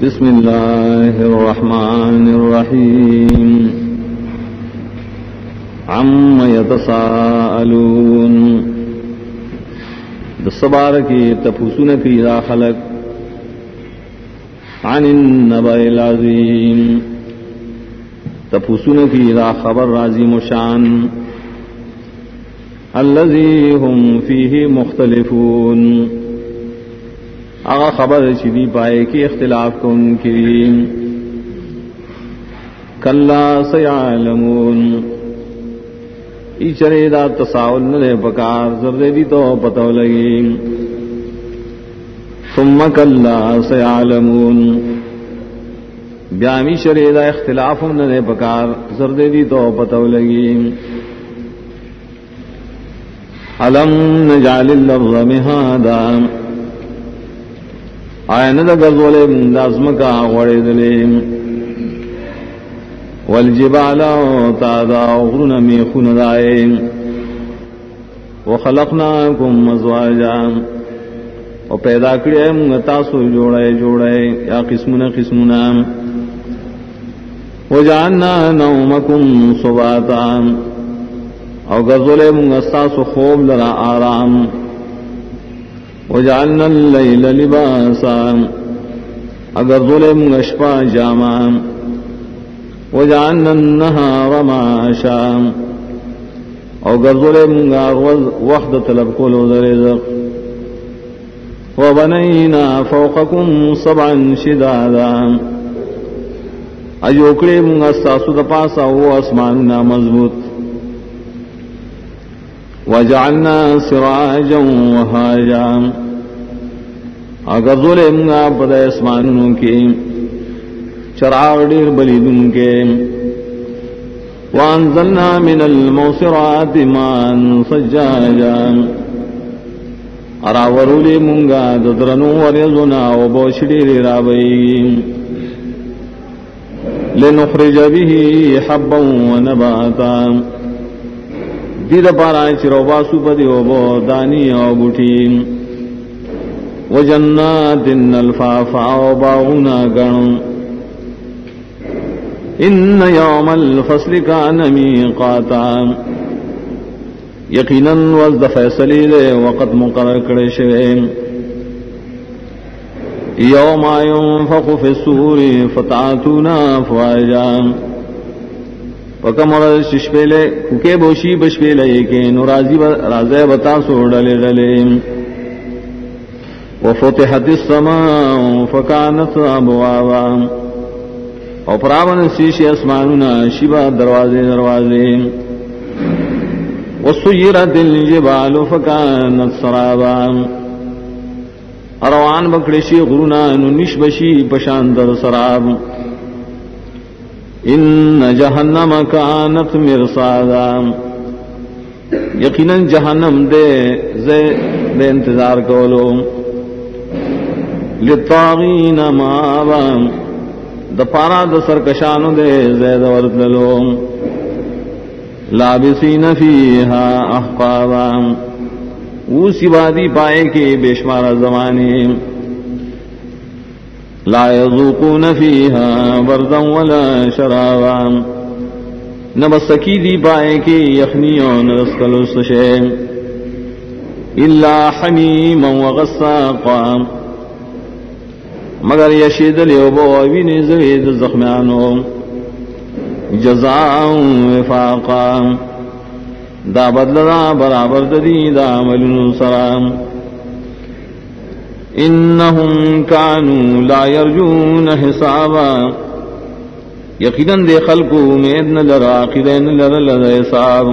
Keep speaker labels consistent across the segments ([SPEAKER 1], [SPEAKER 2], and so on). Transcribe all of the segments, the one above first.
[SPEAKER 1] بسم اللہ الرحمن الرحیم عم یتساءلون دسبار کی تپوسن کی دا خلق عن النبأ العظیم تپوسن کی دا خبر عظیم شان الذی هم فیہ مختلفون آغا خبر چیدی پائے کی اختلاف کو ان کی کلا سیعلمون ایچرے دا تساؤل نلے پکار زردے دی تو پتو لگی ثم کلا سیعلمون بیامی شرے دا اختلاف نلے پکار زردے دی تو پتو لگی علم نجعل الارض مہادا آئین دا گزولے دازمکا غوڑے دلیم والجبالا تادا غرن میخون دائیم وخلقناکم ازواجا و پیدا کریم تاسو جوڑے جوڑے یا قسمنا قسمنا وجعلنا نومکم صباتا او گزولے استاسو خوب لرا آرام وجعلنا اللیل لباسا اگر ظلم اشپا جاما وجعلنا النهار معاشا اگر ظلم وقت طلب کولو در رزق وبنینا فوقکم سبعا شدادا ایوکڑی منگا استاسو دپاسا و اسماننا مضبوط وجعلنا سراجا وهاجا اگر ظلم گا پد اسمانوں کی چراغ دیر بلیدن کے وانزلنا من الموسرات ماء ثجاجا اراورولی منگا ددرنو ورزنا وبوشدیر رابئی لنخرج به حبا ونباتا دید پارا چروبا سوپدی وبو دانی او بوٹی وجنات الفافا وباغنا گن ان یوم الفصل کان میقاتا یقینا وزد فیصلی دے وقت مقرر کرے شوے یوم ينفخ فی الصور فتاتون افواجا پکمر ششپیلے ککے بوشی بشپیلے کے نورازی رازے بتا سو ڈلے ڈلے وفتحت السماء فکانت ابوابا اور پراون شیش اسماننا شبا دروازے دروازے وسیرت الجبال فکانت سرابا اروان بکڑشی غرونا نش بشی پشاندر سراب ان جہنم کانت مرصادا یقینا جہنم دے انتظار کولو للطاغین مآبا دپارا د سرکشانو دے زید ورتلو لابسین فیہا احقابا اوسی وادی پائے کے بشمار زمانے لا يذوقون فيها بردا ولا شرابا نبسکی دی پائے کی یخنیون رسکل السشیم الا حمیما وغساقا مگر یشید لیوبو وین زوید زخمیانو جزاء وفاقا دا بدلدا برابر دی دا عملن سرام انہم کانوا لا یرجون حسابا یقیناً دے خلقو میدن لراقدین لرلد حساب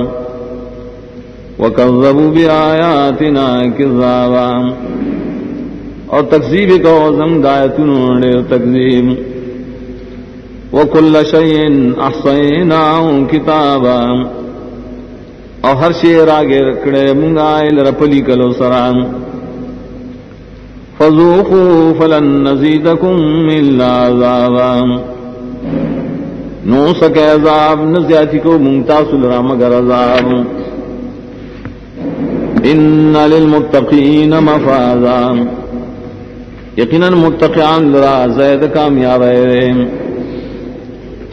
[SPEAKER 1] وکذبوا بآیاتنا کذابا اور تکذیب کو زمد آیتنوں نے تکذیب وکل شیء احصیناہ کتابا اور ہر شیر آگے رکڑے منگائل رپلی کلو سرام فذوقوا فلن نزيدكم الا عذابا نو سکے عذاب نزیاتی کو منتاصل را مگر عذاب ان للمتقین مفازا یقیناً متقیان لرا زید کامیاب ہے.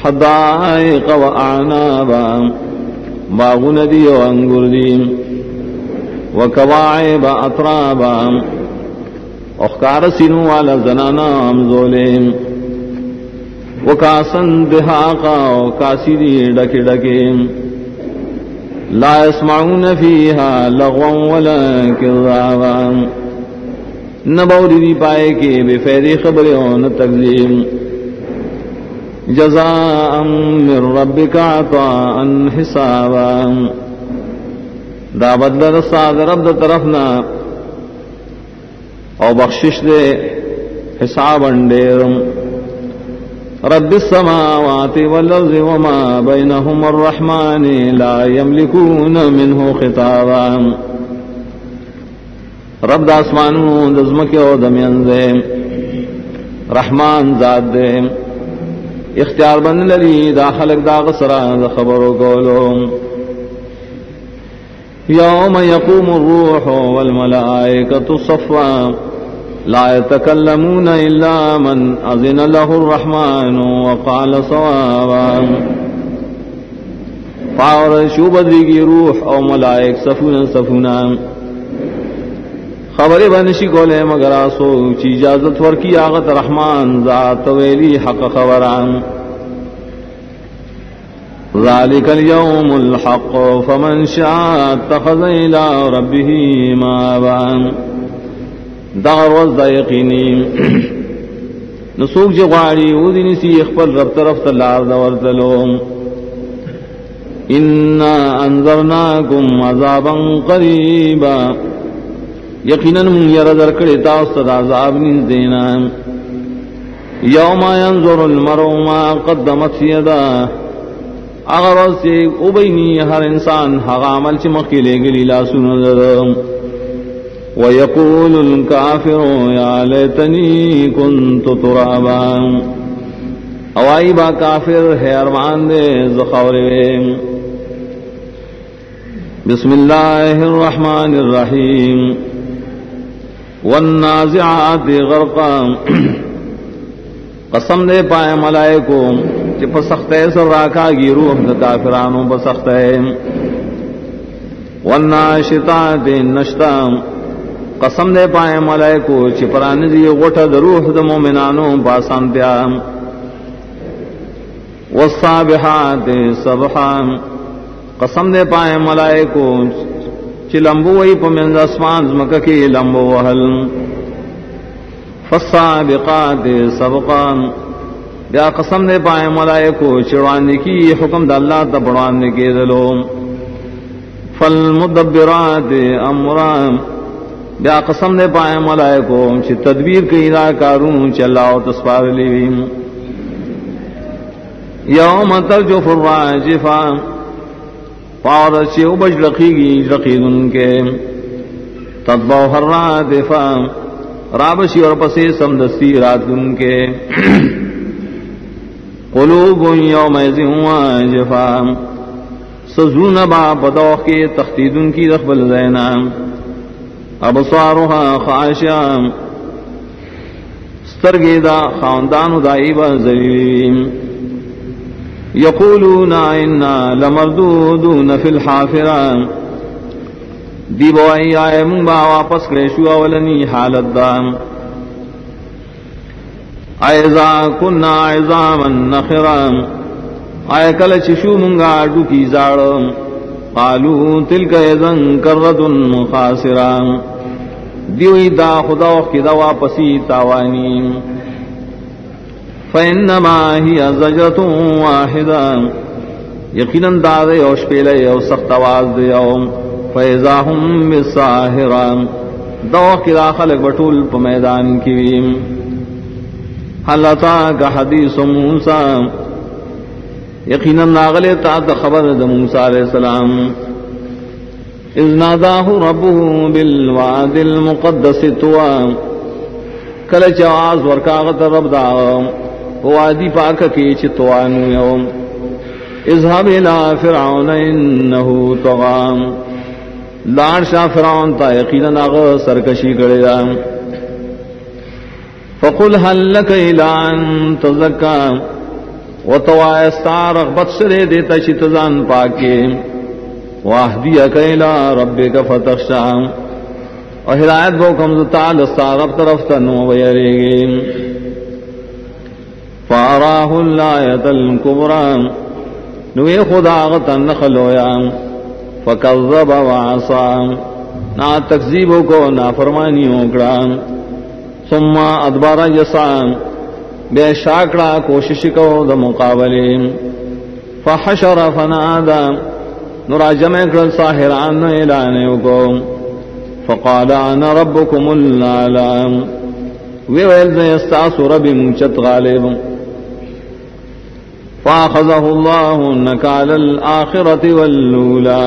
[SPEAKER 1] حدائق و اعنابا باغون دی و انگور دی و کواعب اطرابا اخکار سینو والا زنانا امزولیم و کاسن دہاقا و کاسی دی ڈکی ڈکیم لا يسمعون فيها لغوا ولا كذابا نبوری دی پائے کے بے فیدی خبروں نہ تکذیب. جزاء من ربک عطاء حسابا دا بدل رساد رب دا طرفنا او بخشش دے حساب اندیر. رب السماوات والارض وما بينهما الرحمن لا يملكون منه خطابا رب دا اسمانوں دزمکے او دمین دے رحمان ذات دے اختیار بن للی دا خلق دا غسرا دا خبرو کولو. یوم یقوم الروح والملائکۃ صفا لا يتكلمون الا من اذن له الرحمن وقال صوابا. پاور شوبدری کی روح او ملائک صفونا صفونا خبر بنشی کولے مگر آسو چی اجازت ورکی آغت رحمان ذات ویلی حق خبران. ذالک اليوم الحق فمن شاء اتخذ الى ربه مآبا. دغر وز دا یقینی نسوک جغواری او دینی سی اخبر رب طرف تلار دا ورتلو. انا انذرناکم عذابا قریبا یقیناً من یردر کڑی تاستد عذاب نیز دینا. یوم ینظر المرء ما قدمت یدا اگر سے ابینی ہر انسان حق عمل چی مخیلے گلی لا سندر. وَيَقُولُ الْكَافِرُ يَا لَيْتَنِي كُنْتُ تُرَابًا اوائی با کافر ہے ارمان دے زخورے. بسم اللہ الرحمن الرحیم. والنازعات غرقا قسم دے پائے ملائکو کہ پسختے سر راکا گی روح دا کافرانوں پسختے. والناشطات نشتا قسم دے پائے ملائکو چپرانی دی غٹا دا روح دا مومنانوں پاسانتیا. والصابحات صبحا قسم دے پائے ملائکو چی لمبو وی پمند اسمان زمکہ کی لمبو وحل. فالسابقات سبقا بیا قسم دے پائے ملائکو چڑوانے کی حکم دا اللہ تا پڑوانے کے دلو. فالمدبرات امرا بیا قسم دے پائے ملائکو چی تدبیر کی دا کارون چی اللہ و تسپار لیویم. یوم ترجف الراجفا پاور چی اوبج رقیگی رقیدن کے. تدبوح الرادفا رابشی اور پسی سمدستی راتن کے. قلوب یومئذ واجفا سزون با بدوخ کے تختیدن کی رخبل زینا. ابصارها خاشعا سترگیدا خاندان دائبا ذلیلیم. یقولون انا لمردودون فی الحافران دی بوائی آئے من با واپس کریشو اولنی حالت دا. ایزا کننا عظاما نخرا آئے کل چشو منگا ڈو کی زاڑ. قالوا تلک اذن کرت خاسرا دیوی دا خدا کی دا واپسی تاوانی. فانما هي زجرۃ واحدہ یقیناً داد اوش پیلے او سخت آواز دے او. فاذا هم بالساہرہ دو کی داخل بٹول پ میدان کی. هل اتاک حدیث موسیٰ یقیناً ناغل تا خبر د موسیٰ علیہ السلام. اذ ناداہ ربہ بالواد المقدس طویٰ کل چواز ورکاغت رب دا وادی پاک کی چتوانو یوم. اذهب الى فرعون انه طغى لار شاہ فرعون تا یقیناً آغا سرکشی کرے گا. وقل هل لك إلى أن تزكى وتوا استار رغبت سرے دیتا شتزان پاکے واہدیک إلى ربك فتخشى اور ہدایت بو کم تعالی استار طرف تنو ویریگی فاراہ الآیت الکبرى نوی خدا غتن نخلویا فکذب وعصا نا تکذیبوں کو نافرمانیوں کرا ثم ادبار یسعا بے شاکڑا کوشش کو دا مقابلے فحشر فنادا نرا جمع کرل ساحران اعلانیوں کو فقال انا ربکم العالم ویویل زیستاس ربی منچت غالب فاخذه الله نکال الآخرة واللولا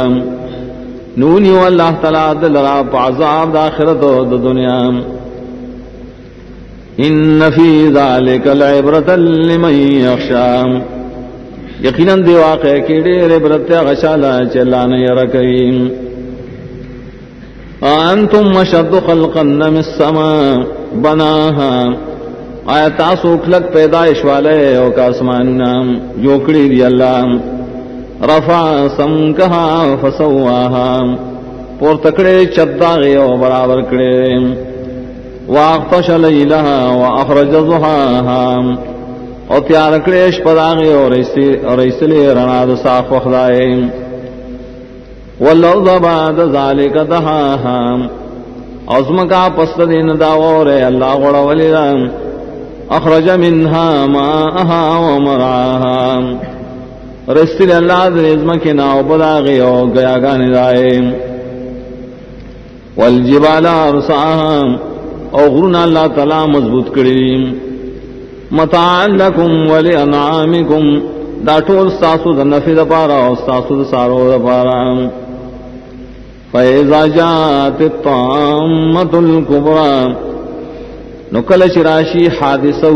[SPEAKER 1] نونی واللہ تعالی دلرا پعذاب دا آخرت و دا دنیا ان فی ذالک العبرة لمن یخشا یقیناً دی واقع کی دیر عبرت غشالا چلانا یرکیم انتم اشد خلقا من السماء بناها آیا تاسو کلک پیدائش والے او کا آسماننا جوکڑی دی اللہ رفع سمکها فسواها پور تکڑے چداغی او برابر کڑے واغطش لیلها واخرج ضحاها او تیار کڑیش پداغی اور ایسلی رناد ساخ وخدائے والارض بعد ذالک دحاها عظمکا پست دین داغور اللہ غڑا ولیلان اخرج منها ماءها ومرعاها رسل اللہ دنزمکی ناو پداغی او گیا گانی دائے والجبال ارساها او غرنا اللہ تعالی مضبوط کریم متاعا لکم ولانعامکم دا ٹول ساسو دا نفی دا پارا او ساسو دا سارو دا پارا فَإِذَا جَاءَتِ الطَّامَّةُ الْكُبْرَى نکل شراشی حادثہ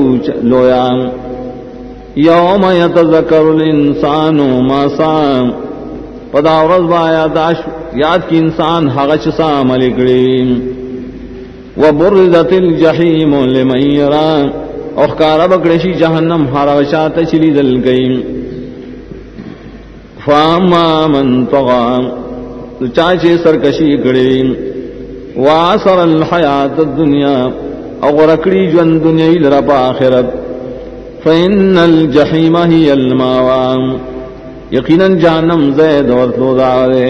[SPEAKER 1] لویا یوم یتذکر الانسان ما سعی پدا ورځ با یاد کی انسان هغه چې سا عمل کړی وبرزت الجحیم لمن یرا او ښکارا بکړشی جهنم هر شاته چلی دل گئی فاما من طغى چاچے سرکشی کړي واثر الحیات الدنیا او رکڑی جن دنیا لرا آخرت فإن الجحیم هی الماوام یقینا جہنم زید ورطلو دارے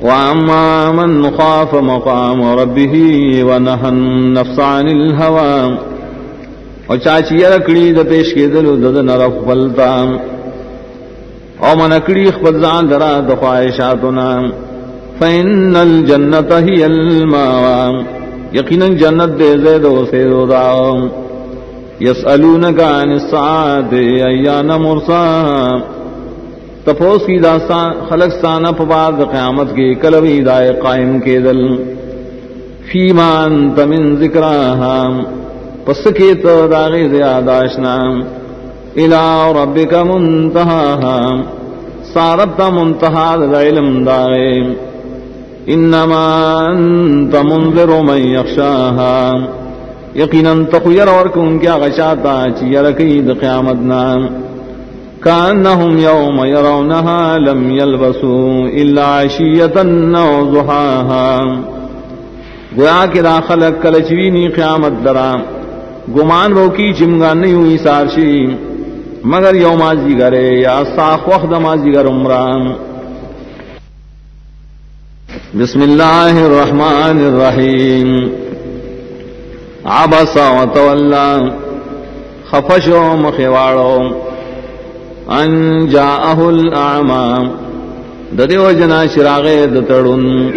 [SPEAKER 1] وَأَمَّا مَنْ خَافَ مَقَامَ رَبِّهِ وَنَهَى النَّفْسَ عَنِ الْهَوَى اور چاچی رکڑی دا پیش کے دلو ددن رف بلتا او منکڑی خبزان درا دا خواہشاتنا فَإِنَّ الْجَنَّةَ هِيَ الْمَاوَام یقیناً جنت دے زید و سیدو داؤ یسألونک عن الساعات ایان مرساها تپوس کی داستان خلق سانا پباد قیامت کی کلوی دائے قائم کے دل فیما انت من ذکراها پس کی تو داغی زیاداشنا الى ربک منتہاها ساربتا منتہا دا علم داغی انما انت منذر من یخشاها یقینا تخیر اور ان کیا غشاتا چی یرکید قیامتنا کانہم یوم یرونها لم یلبسوا الا عشیتا او ضحاها گویا کہ دا خلق کلچوینی قیامت درا گمان رو کی چمگان نہیں ہوئی سارشی مگر یوم آجی گرے یا ساخ وقت ماجی گر عمران بسم اللہ الرحمن الرحیم عبس وتولى خفش مخواڑو ان جاءه الاعمى ددیو جنا شراغ دتڑن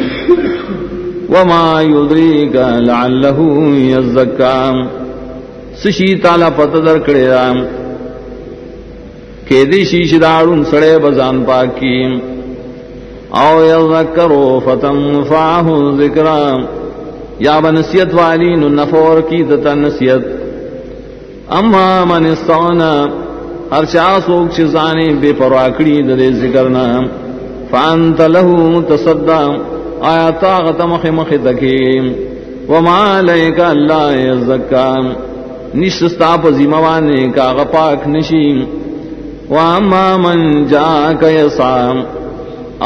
[SPEAKER 1] وما يدريك لعله يزكى سشی تعالی پتدر کڑے رام کہ دی شیش دارن سڑے بزان پاکی او یذکرو فتنفعه الذکرام یا بنسیت والی نفور کی دتا نسیت اما من استغنا ہر چاہ سوک چیزانے بے پرواکڑی دے ذکرنا فانت له تصدا آیا طاقت مخ مخ تکیم وما علیک الا یزکا نشستا پا ذموانے کا غپاک نشیم واما من جاک یسعی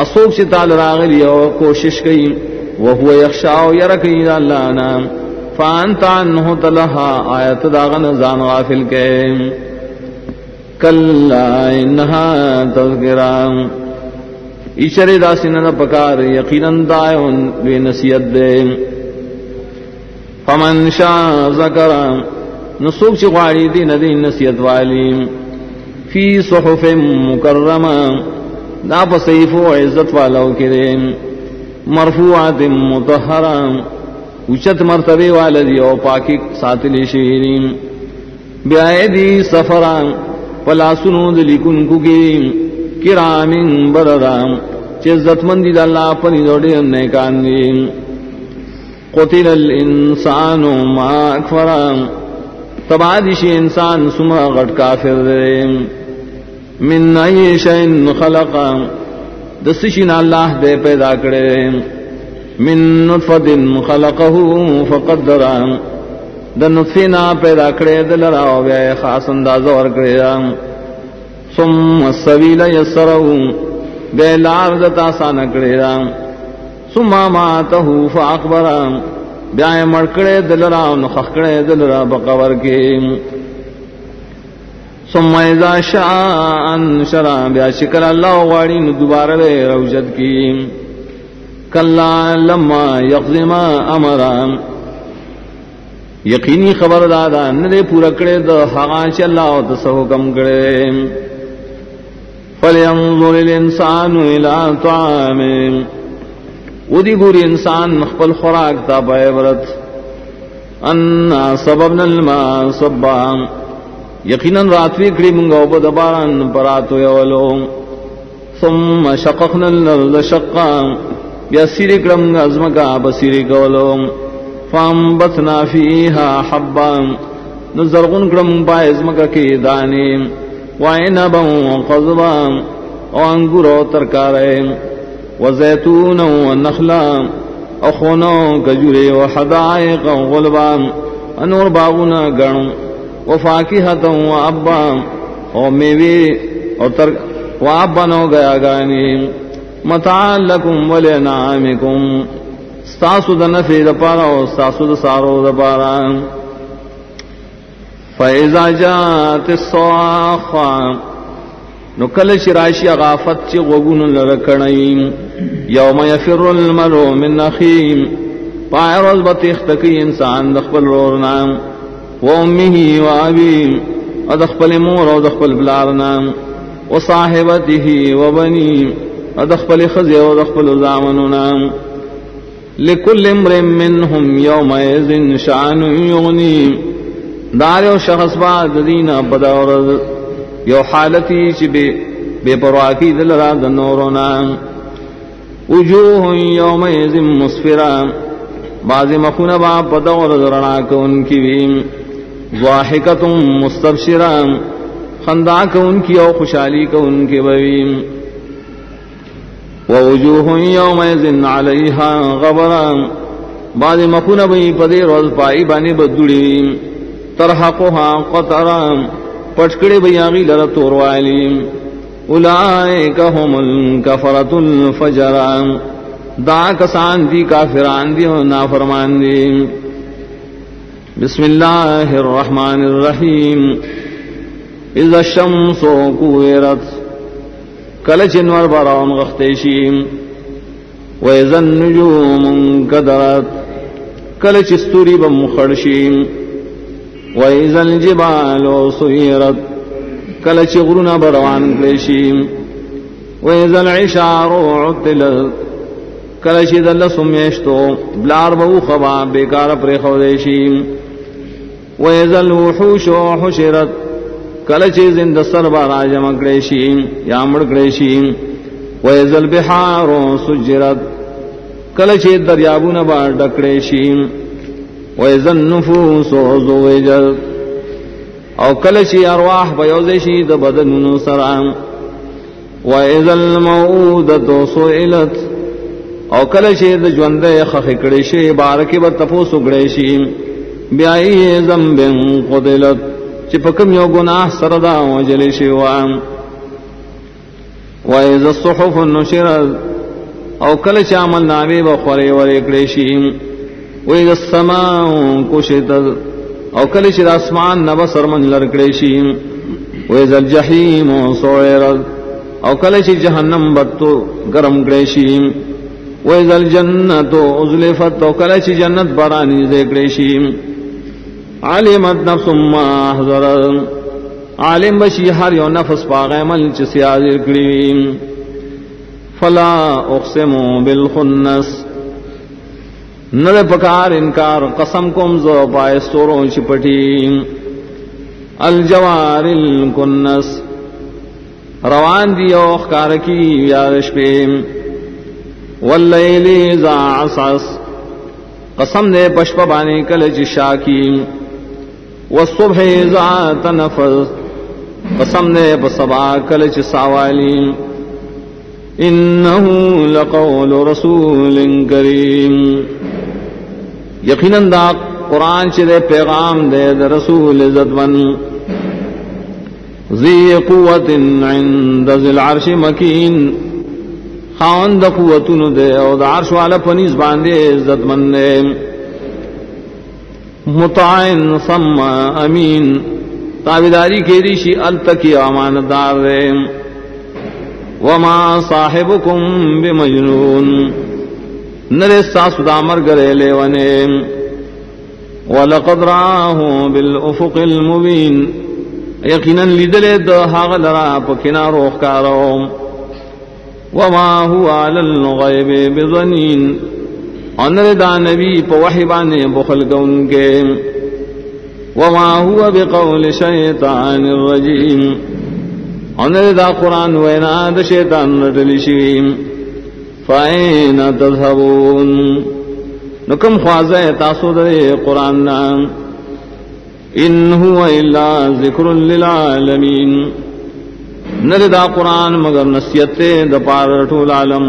[SPEAKER 1] اصوب سے تال راغلی اور کوشش کی وہو یخشاو یرکی اللہ نام فانت عنہ تلہا آیت داغن زان غافل کے کلا انہا تذکرام ایشر داسن دا پکار یقیناً دائن بے نصیت دے فمن شاء ذکرام نصوب سے غاری دی ندی نصیت والی فی صحف مکرمہ دا پسیف و عزت والو کریم مرفوعات مطہرام اچت مرتبے والدی او پاکی ساتلی شیرین بیائیدی سفرام پلا سنود لکن کگیم کرامین بررام چزت مندی دا اللہ پنی دوڑی نیکان دیم قتل الانسان ما اکفرام تبادشی انسان سمرا غٹ کافر دیم من ای شئن خلقام دستشین اللہ دے پیدا کرے من نطفت خلقه فقدرام دا نطفینا پیدا کرے دلراو بیائے خاص انداز اور کرے ثم السبیل یسرہو بے لار دتا سانا کرے ثم ماتہو فاقبرام بیائے مرکڑے دلراو نخخ کرے دلرا بقبر کے ثم اذا شاء انشرا بیا شکر اللہ غاڑی دوبارہ بے روجت کی کلا لما یقضی ما امرا یقینی خبر دادا ندے پورا کرے دا حقاچ اللہ و تسو کم کرے فلینظر الانسان الى طعام ودی گوری انسان مخبل خوراک تا پائے برت انا سببنا الماء صبا یقیناً راتوی کڑی منگا و بدباران پراتو یولو ثم شققنا الارض شقا بیا سیری کڑم ازمکا بسیری کولو فانبتنا فیہا حبا نزرغن کڑم پای ازمکا کی دانی وعنبا وقضبا وانگورو ترکارے وزیتونا ونخلا اخونو کجوری وحدائق وغلبا انور باغونا گرن وفاکہتا وابا اور میوی اور ترک وابا نو گیا گانی متاع لکم ولنعامکم ستاسو دا نفی دا پارا و ستاسو دا سارو دا پارا فَإِذَا جَاءَتِ الصَّاخَّةُ نو کلچ راشی غافت چی غگون لرکنیم یوم یفر المرء من اخیم پای روز بتیختکی انسان دخبل رورنام وَأُمِّهِ وَأَبِيهِ ادخبل مور ودخبل بلارنا وصاحبته وبنيه ادخبل خزي ودخبل زامننا لكل امرئ منهم يومئذ شأن يغنيه دار و شخص بعد دینا بدورد یو حالتی چی بے پرواکی دل را دنورونا وجوه یومئذ مسفرا بعض مخون با بدورد رناک ان کی بیم ضاحکت مستبشرا خنداک ان کی او خوشحالی کا ان کے بیم ووجوه یومئذ علیہا غبرا بعض مخون بی پدی روز پائی بانی بدوڑیم ترحقها قطرا پٹکڑے بیاغی لرطور والیم اولائک هم الکفرت الفجرا دا کسان دی کافران دی و نافرمان دی بسم اللہ الرحمن الرحیم اذا الشمس کویرت کلچ انور براون غختیشیم و اذا النجوم انکدرت کلچ استوری بمخرشیم و اذا الجبال سیرت کلچ غرنا بروان کلیشیم و اذا العشار عطلت کلچ دل سمیشتو بلار بو خبا بیکار پر خودیشیم و اذا الوحوش حشرت کلچ زند سربار آجم کلیشیم یا مڑ کلیشیم و اذا البحار سجرت کلچ دریابون بار ڈکلیشیم و اذا النفوس زوجت او کلچ ارواح بیوزشی د بدنونو سرام و اذا الموءودة سئلت او کله چې د ژوند خخ کړي شي بارکه به تاسو غړي شي بیاي ذنب قتلت چې په کوم یو ګناه سره دا وجل شي وام وإذا الصحف نشرت او کله چې عمل نامې به خوري ورې کړي شي وإذا السماء كشطت او کله چې اسمان نه به سرمن لر کړي شي وإذا الجحيم سعرت او کله چې جهنم بتو گرم کړي شي وإذا الجنة أزلفت او کله چې جنت بارانی ذکر شي علمت نفس ما احذرت عالم بشي هر یو نفس پاغ عمل چې سیاذ کړی فلا اقسم بالخنس نر پکار انکار قسم کوم زو پای ستورو چپټی الجوار الکنس روان دی او خکار کی یادش پہ واللیل اذا عسعس قسم دے پشپ بانے کلچ شاکی والصبح اذا تنفس قسم دے پسبا کلچ ساوالی انہو لقول رسول کریم یقیناً دا قرآن چی دے پیغام دے دا رسول عزت من ذی قوت عند ذی العرش مکین خاوند قوتن دے او دا عرش والا پنیز باندے عزت من دے مطاعن ثم امین تابداری کے ریشی التکی امانتدار دے وما صاحبکم بمجنون نرے ساسو دامر گرے لے ونے وَلَقَدْ رَآهُ بِالْأُفُقِ الْمُبِينِ یقیناً لیدلے دا حاغ لرا پکنا روخ کارو وَمَا هُوَ عَلَى الْغَيْبِ بِظَنِينَ انر دا نبی پا وحبانے بخل گون کے وَمَا هُوَ بِقَوْلِ شَيْطَانِ الرَّجِيمِ انر دا قرآن وینا دا شیطان رٹلی شویم فَأَيْنَ تَذْهَبُونَ نکم خوازہ تاسو دے قرآن نام ان هو الا ذکر للعالمین نردا قرآن مگر نصیحت دا پار طول عالم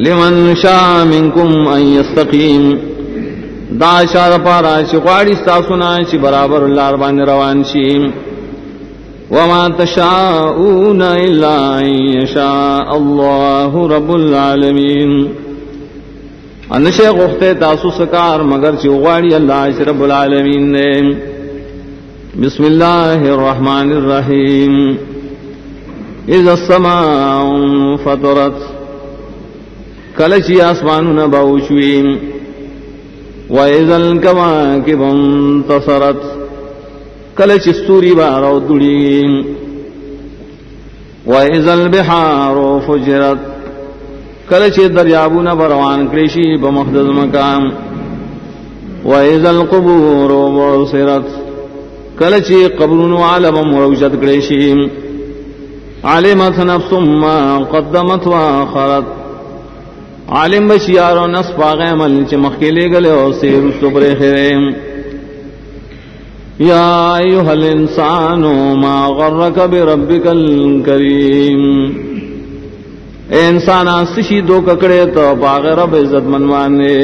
[SPEAKER 1] لمن شاء منکم ان یستقیم دا شار پارا چقواڑی ستاسونا چی برابر اللہ ربان روان شیم وما تشاؤون الا ان یشاء اللہ رب العالمین انشے غفتے تاسو سکار مگر چی غواڑی اللہ رب العالمین نے بسم اللہ الرحمن الرحیم اذا السماء فطرت کلچی آسمانون باوشویم واذا الکواکب انتصرت کلچی ستوری بارو دڑیم واذا البحار فجرت کلچ دریابون بروان کریشی بمخدز مقام وَإِذَا الْقُبُورُ بُعْثِرَتْ کلچ قبرون عالم مروجت کریشی علمت نفس ما قدمت وآخرت عالم بشیار و نصف آغی عمل چمخ کے لے گلے اور سیر رسو پر خیریم یا ایوہ الانسان ما غرک بربک الکریم اے انسان آسشی دو ککڑے تو باغ رب عزت منوانے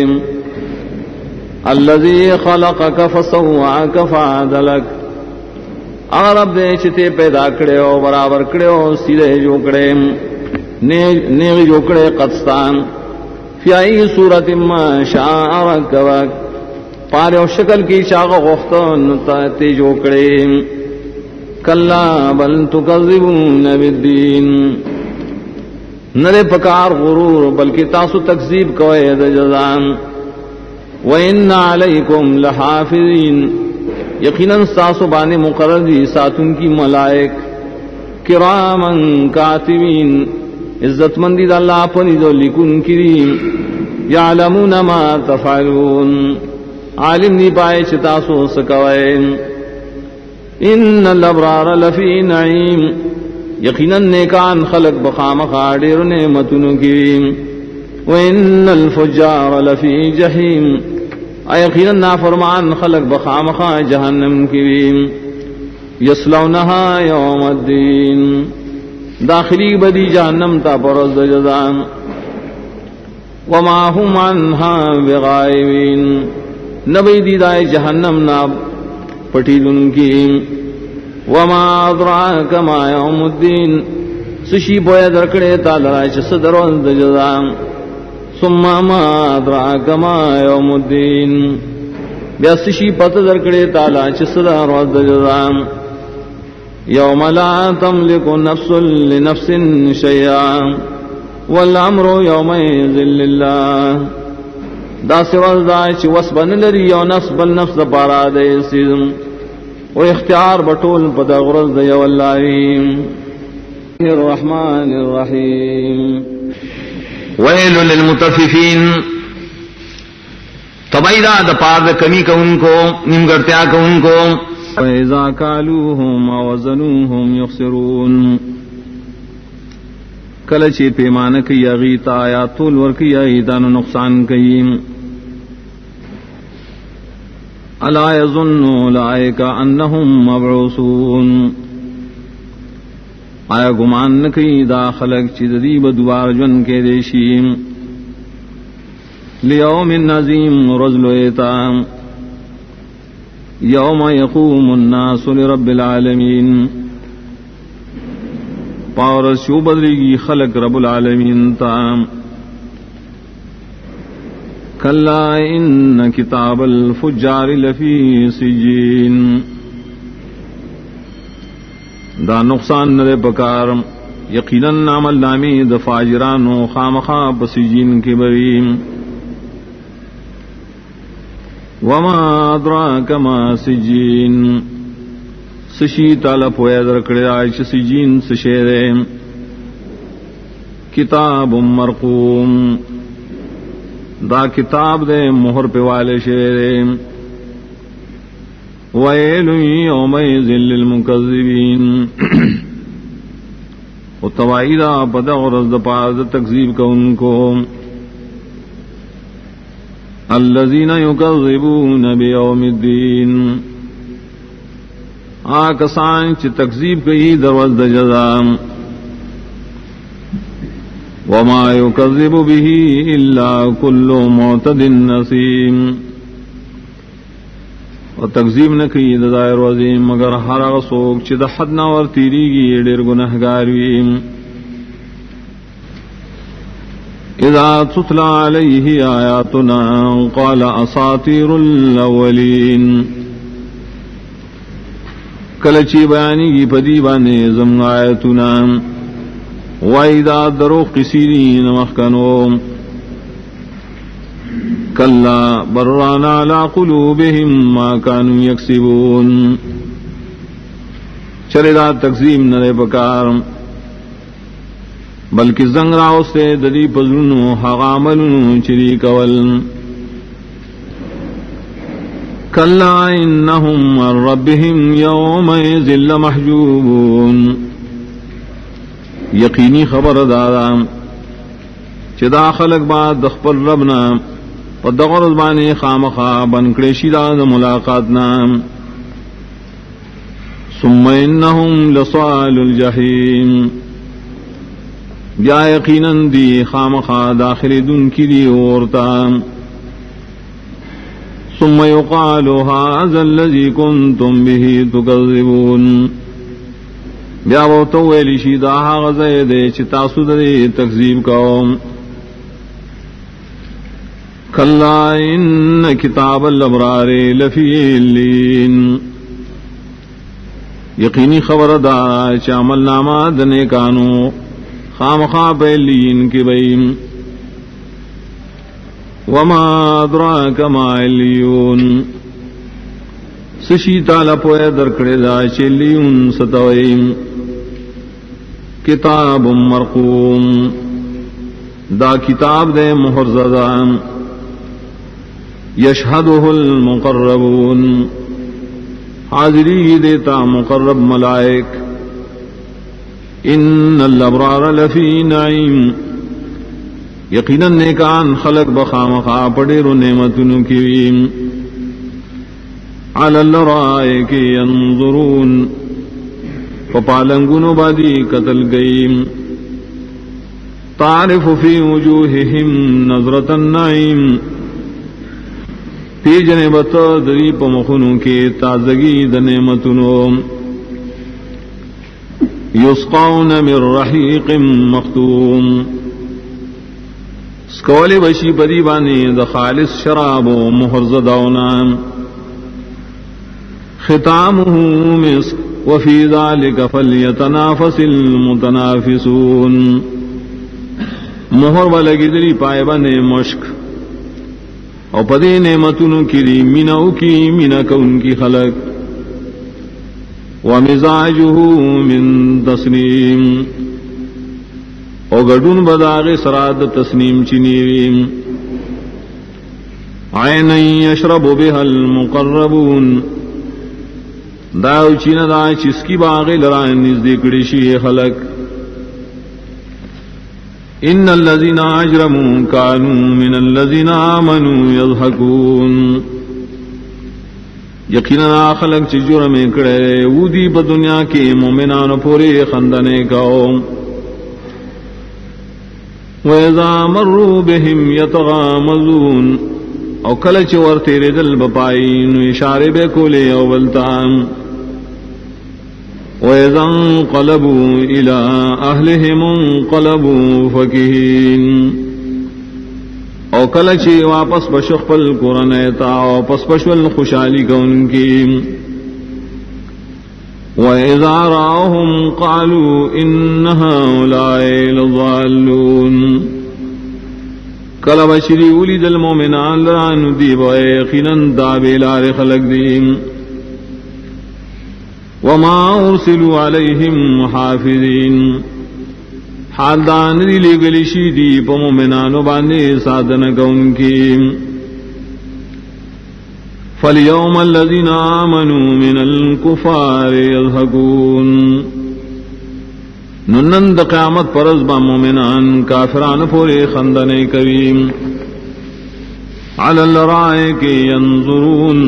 [SPEAKER 1] الذی خلقک فسواک فعدلک اگر رب دے چھتے پیدا کرے ہو برابر کرے ہو سیدھے جو کرے نیغ جو کرے قدستان فی آئی صورت ما شاء رکبک پارے و شکل کی شاق غفتن تے جو کرے کلا بل تکذبون بالدین نرے پکار غرور بلکہ تاسو تکذیب کوئے دا جزان وَإِنَّ عَلَيْكُمْ لَحَافِظِينَ یقیناً ساسو بانے مقرر دی ساتن کی ملائک کرامن کاتبین عزت مندی دا اللہ پنی دو لکن کریم یعلمون ما تفعلون عالم نی پائے چتاسو سکوئے ان الابرار لفی نعیم یقیناً نیکان خلق بخام خاڑیر نعمتن کریم وَإِنَّ الْفُجَّارَ لَفِي جَحِيمٍ یقیناً نافرمان خلق بخام خا جہنم کریم یصلونها یوم الدین داخلی بدی جہنم تا پرز جزان وما هم عنها بغائبین نبی دیدائے جہنم نا پٹیدن کی وما ادراک ما یوم الدین سشی بویا درکڑے تالرائی چس دروز جزا ثم ما ادراک ما یوم الدین بیا سشی پت درکڑے تالا چس دروز جزا یوم لا تملک نفس لنفس شیئا والامر یومئذ للہ دا سوال دا چی وسبن لری یو نفس بل نفس دا پارا دے سیزم و اختیار بطول پدا غرز دا یو اللہ الرحمن الرحیم
[SPEAKER 2] ویل للمطففین تبیدہ دا پار دا کمی کا ان کو نمگرتیا کا ان کو
[SPEAKER 1] وَإِذَا كَالُوهُمْ وَوَزَنُوهُمْ يُخْسِرُونَ کلچی پیمان کی اغیتا یا طول ورکی ایدان نقصان کی الا یظن اولئک انہم مبعوثون آیا گمان نکی دا خلق چیز دیب دوار جن کے دیشیم لیوم عظیم رزل ایتا یوم یقوم الناس لرب العالمین پاور شو بدریگی خلق رب العالمین تام کلا ان کتاب الفجار لفی سجین دا نقصان نرے پکار یقیناً عمل نامی دا فاجرانو خامخا بسجین کے بریم وما ادراک ما سجین سشی تالا پویا درکڑے آئیچ سجین سشیرے کتاب مرقوم دا کتاب دے مہر پہ والے شیرے ویل یومئذ للمکذبین و توائیدہ پدا غرز دا پاز تکذیب کا ان کو الذین یکذبون بیوم الدین آکسان چی تکذیب کئی دروز دا جزا وما یکذب به الا کل معتد نسیم و تکذیب نکی دا دائر وزیم مگر ہر غصوک چی دا حد نور تیریگی دیر گنہگارویم اذا تتلى عليه آیاتنا قال اساطیر الاولین کلچی بیانی کی پدی بانے زم آیتنا وَإِذَا دَرُوا قِسِيرِينَ مَخْكَنُوا كَلَّا بَرَّانَ عَلَىٰ قُلُوبِهِمْ مَا كَانُوا يَكْسِبُونَ چردا تقسیم نرے پکار بلکہ زنگ راو سے ددی پزرنو حغاملنو چری کول کلا انہم عن ربہم یومئذ لمحجوبون یقینی خبر دادا چدا خلق بعد دخپل ربنا پدغر زبانی خامخا بنکڑے شیدہ ملاقاتنا ثم انہم لصال الجحیم بیا یقیناً دی خامخا داخل دن کی دی اورتا ثم یقال هذا الذی کنتم به تکذبون بیا وہ تو ویلی شیدہ غزے دے چتا سدرے تکذیب قوم کلا ان کتاب الابرار لفی اللین یقینی خبر دار چامل نامہ دنے کانو خامخا پہلین کی بیم وما ادراک ما علیون سشی تالا پوئے درکڑے دا چلیون ستوئیم کتاب مرقوم دا کتاب دے مہر زدان یشہدہ المقربون حاضری دیتا مقرب ملائک ان الابرار لفی نعیم یقیناً نیکان خلق بخامخا پڑیر نعمتن کیویم علی الارائک ینظرون پپالنگن بادی قتل گئیم تعرف فی وجوہہم نظرۃ النعیم پی جنبت دری پمخنوں کے تازگی د نعمتنو یسقون من رحیق مختوم سکولی بشی پدی بانی د خالص شراب و محرزدونا ختامه مسک وفی ذلک فلیتنافس المتنافسون مہر ولگی دلی پائے بنے مشک او پدی نعمتن کی مینو کی مینک ان کی خلق ومزاجه من تسنیم او گڈون بداغ سراد تسنیم چنیویم عین یشرب بها المقربون داو چین دا چس کی باغ لران نزدیکڑی شی خلق ان الذين اجرموا كانوا من الذين آمنوا يضحكون یقینا خلق چ جرم کڑے ودی ب دنیا کے مومنان پورے خندنے کاو وَإِذَا مَرُّوا بِهِمْ يَتَغَامَزُونَ او کلچ ورتے ردل بپائین اشارے بے کولے اولتان وَإِذَا انقلبوا إِلَىٰ أَهْلِهِمْ انقلبوا فَكِهِينَ او کلچ واپس بشخپل قرنیتا واپس بشول خوشحالی کا ان کی وَإِذَا رَأَوْهُمْ قَالُوا إِنَّ هَؤُلَاءِ لَضَالُّونَ کل بشری ولد المؤمنان لران دیب یقینا دابلار خلق دیم وما ارسلوا علیہم محافظین حال دان دی لگلی شیدی پا مومنانو باندے سادن کون کی فَالْيَوْمَ الَّذِينَ آمَنُوا مِنَ الْكُفَّارِ يَضْحَكُونَ ننند قیامت پرز با مومنان کافران پورے خندنے کریم عَلَى الْأَرَائِكِ يَنظُرُونَ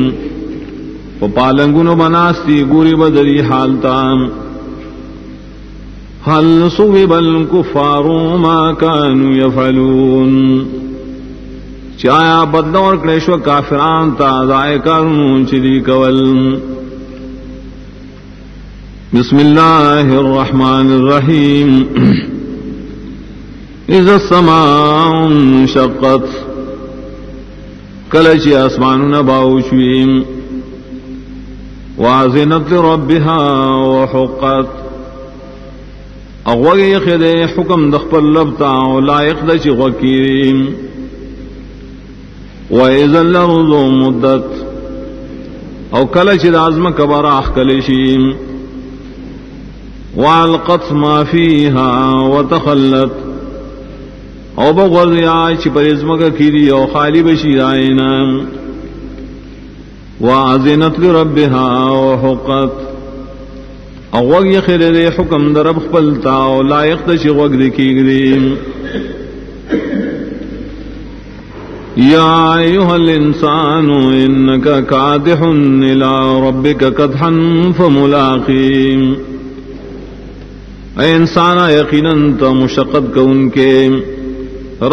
[SPEAKER 1] پالنگن بناستی گوری بدری حالتا هَلْ صُوِبَ الْكُفَّارُ مَا كَانُوا يَفْعَلُونَ چایا بدلور کلیشو کافران تا دائے کرنون چلی کول بسم اللہ الرحمن الرحیم اذا السماء انشقت کلچی اسمان نباوشویم وازنت لربها وحقت اغوگی خد حکم دخپل لبتا لائق دچی غکیریم وَإِذَا الْأَرْضُ مُدَّتْ او کلچ دازم کبراخ کلشیم وَأَلْقَتْ مَا فِيهَا وَتَخَلَّتْ او بغوزی آج پرزمک کیری او خالی بشید آئینا وَأَذِنَتْ لِرَبِّهَا وَحُقَّتْ او وگ یخیر دے حکم در رب خپلتا او لائق دشی وگ دکی گریم یا ایوہا الانسان انکا کادح الى ربک کدحا فملاقیم اے انسانا یقیناً تا مشقت کون کے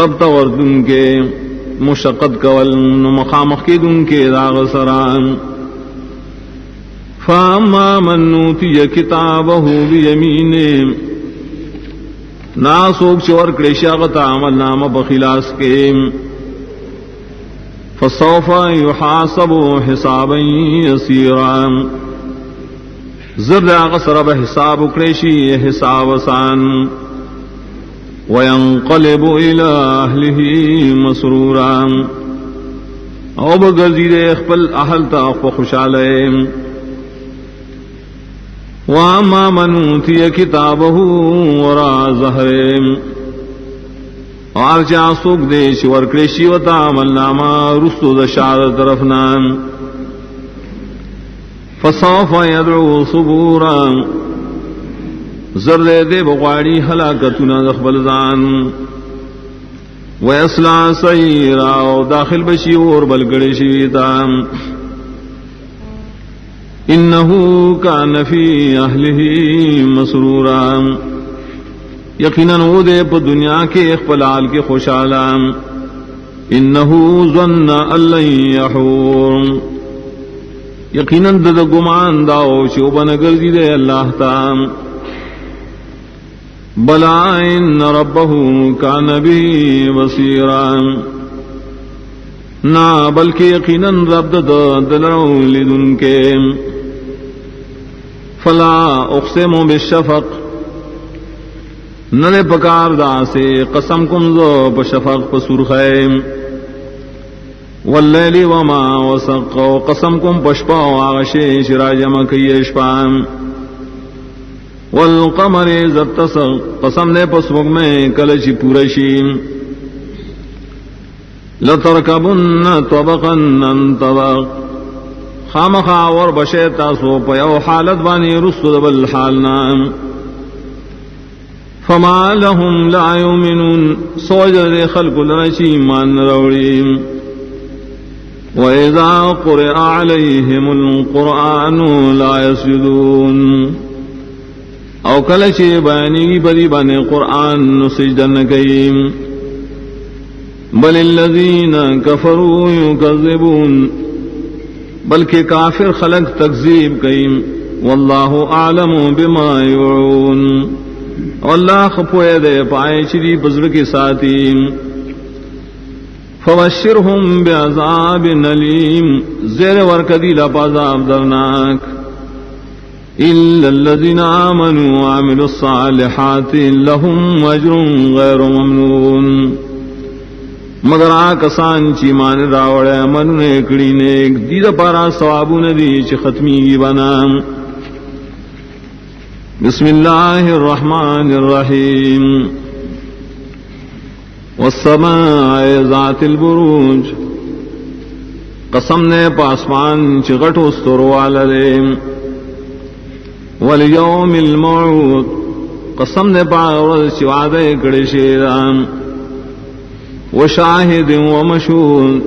[SPEAKER 1] رب تا وردن کے مشقت کول مخامخ کی دن کے داغ سران فاما من نوتی کتابہ بیمین ناسوک چور کلیشاغتا عمل نام بخلاص کے فسوف يحاسب حسابا يسيرا زرد غسر بحساب كريشي حساب سان وينقلب إلى أهله مسرورا او بغزيد اخبل أهل تأخف خشالهم وأما من أوتي كتابه وراء ظهرهم اور چا سوک دیش ورکریشی و تعمل ناما رسو دشار طرفنان فصوف یدعو صبورا زرد دے بغواری حلاکتنا دخبل زان ویسلا سیرا و داخل بشی اور بلگڑی شویتا انہو کان فی اہلہ مسرورا یقیناً وہ دے پا دنیا کے اخپلال کے خوشحالام انہو ظن اللن یحور یقیناً دد گمان داؤ شوبن گردی دے اللہ تام بلا ان ربہ کان بھی بصیران نا بلکہ یقیناً رب دلرو لدن کے فلا اقسم بالشفق ننے پکار دا سے قسم کم زو بشفق پسرخیم واللیل وما وسق قسم کم پشپا آغشے شراجم کیشپام والقمر زتسق قسم نے پسوک میں کلچی پورشیم لترکبن طبقا عن طبق خامخا ور بشیتا سو پیو حالت بانی رسد بالحالنا فما لهم لا يؤمنون سوجد خلق لنشی مان روڑیم وَإِذَا قُرِئَ عَلَيْهِمُ الْقُرْآنُ لَا يَسْجُدُونَ او کلچے بیانی بری بانے قرآن سجدن کئیم بل الذین کفروا یکذبون بلکہ کافر خلق تکذیب کئیم واللہ اعلم بما یوعون واللہ خپوئے دے پائے چری بزر کے ساتھیم فبشرهم بعذاب علیم زیر ورکدی لپازاب درناک الا الذین آمنوا وعملوا الصالحات لهم اجر غیر ممنون مگر آکسان چی مان راوڑے من نیکڑی نیک دید پارا ثوابو ندی چی ختمی گی بنام بسم اللہ الرحمن الرحیم والسماء ذات البروج قسم نے پاسمان چغٹو ستروالے والیوم الموعود قسم نے پاورد چوادے کڑی شیران وشاہد ومشہود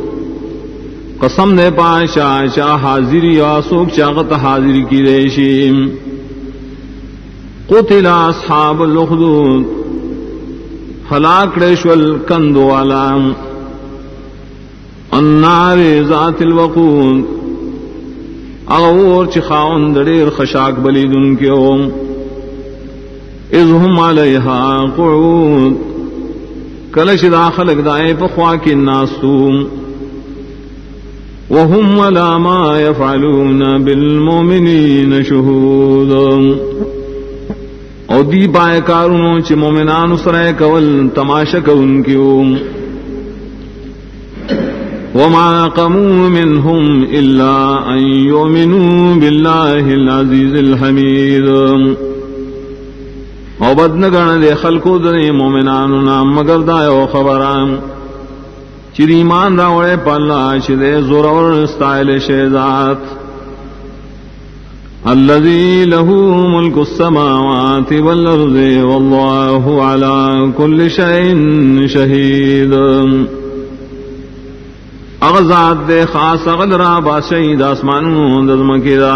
[SPEAKER 1] قسم نے پاشا چا حاضری آسوک چاغت حاضری کی ریشیم قتل اصحاب الاخدود ہلاک ریشول کند والا النار ذات الوقود اغور چخاون دڑیر خشاک بلیدن کیوں اذ هم علیہا قعود کلش داخلق دائے پخواک الناسوم وهم ولا ما يفعلون بالمؤمنین شہود او دی پائے کارونوں چی مومنان سرائے کول تماشا کون کیوں وما قموا منهم الا ان يؤمنوا بالله العزيز الحميد او بدنگان دے خلقو دنے مومنانو نام مگر دائیو خبران چی ایمان راوڑے پالا چی دے زورور استائل شیزات الذي له ملك السماوات والأرض والله على كل شيء شهيد اغزاد دے خاص اغل را باشید آسمانوں دزمکی دا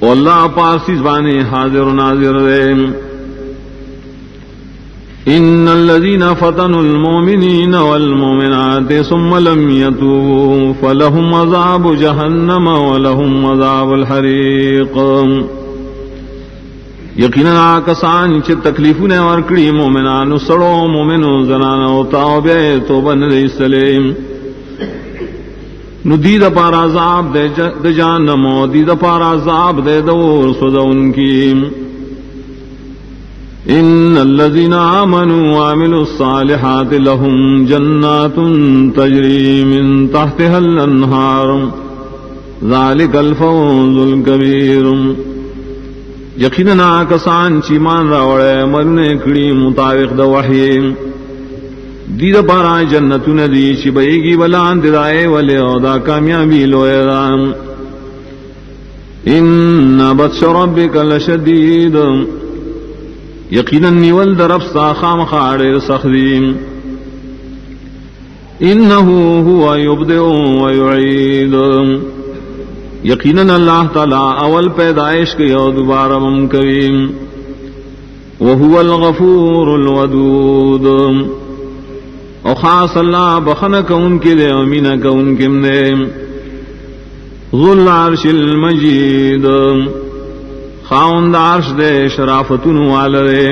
[SPEAKER 1] واللہ پارسی زبانے حاضر و ناظر دے ان الذين فتنوا المؤمنين والمؤمنات ثم لم يتوبوا فلهم عذاب جهنم ولهم عذاب الحريق یقینا کسان چ تکلیفوں نے ورکڑی مومنان سڑو مومنو زنانو توبہ توبہ نہ سلیم ندید پار عذاب دے جہنم دید پار عذاب دے دور سوزون کی ان الذين آمنوا وعملوا الصالحات لهم جنات تجري من تحتها الانهار ذلك الفوز الكبير یقینا کسان چیمان راوڑے مرنے کڑی مطابق دا وحی دید پارا جنتو ندی چی بیگی بلان ددائے والے دا کامیابی لوئے دام ان بطش ربک لشدید یقینا نیول درب سا خام خاڑے سخدیم انہو ہوا یبدئ و یعید یقینا اللہ تعالی اول پیدائش کی اور دوبارہ ممکویم وهو الغفور الودود او خاص اللہ بخنک ان کے دے امینک ان کے دے ذو العرش المجید خاوند عرش دے شرافتن والدے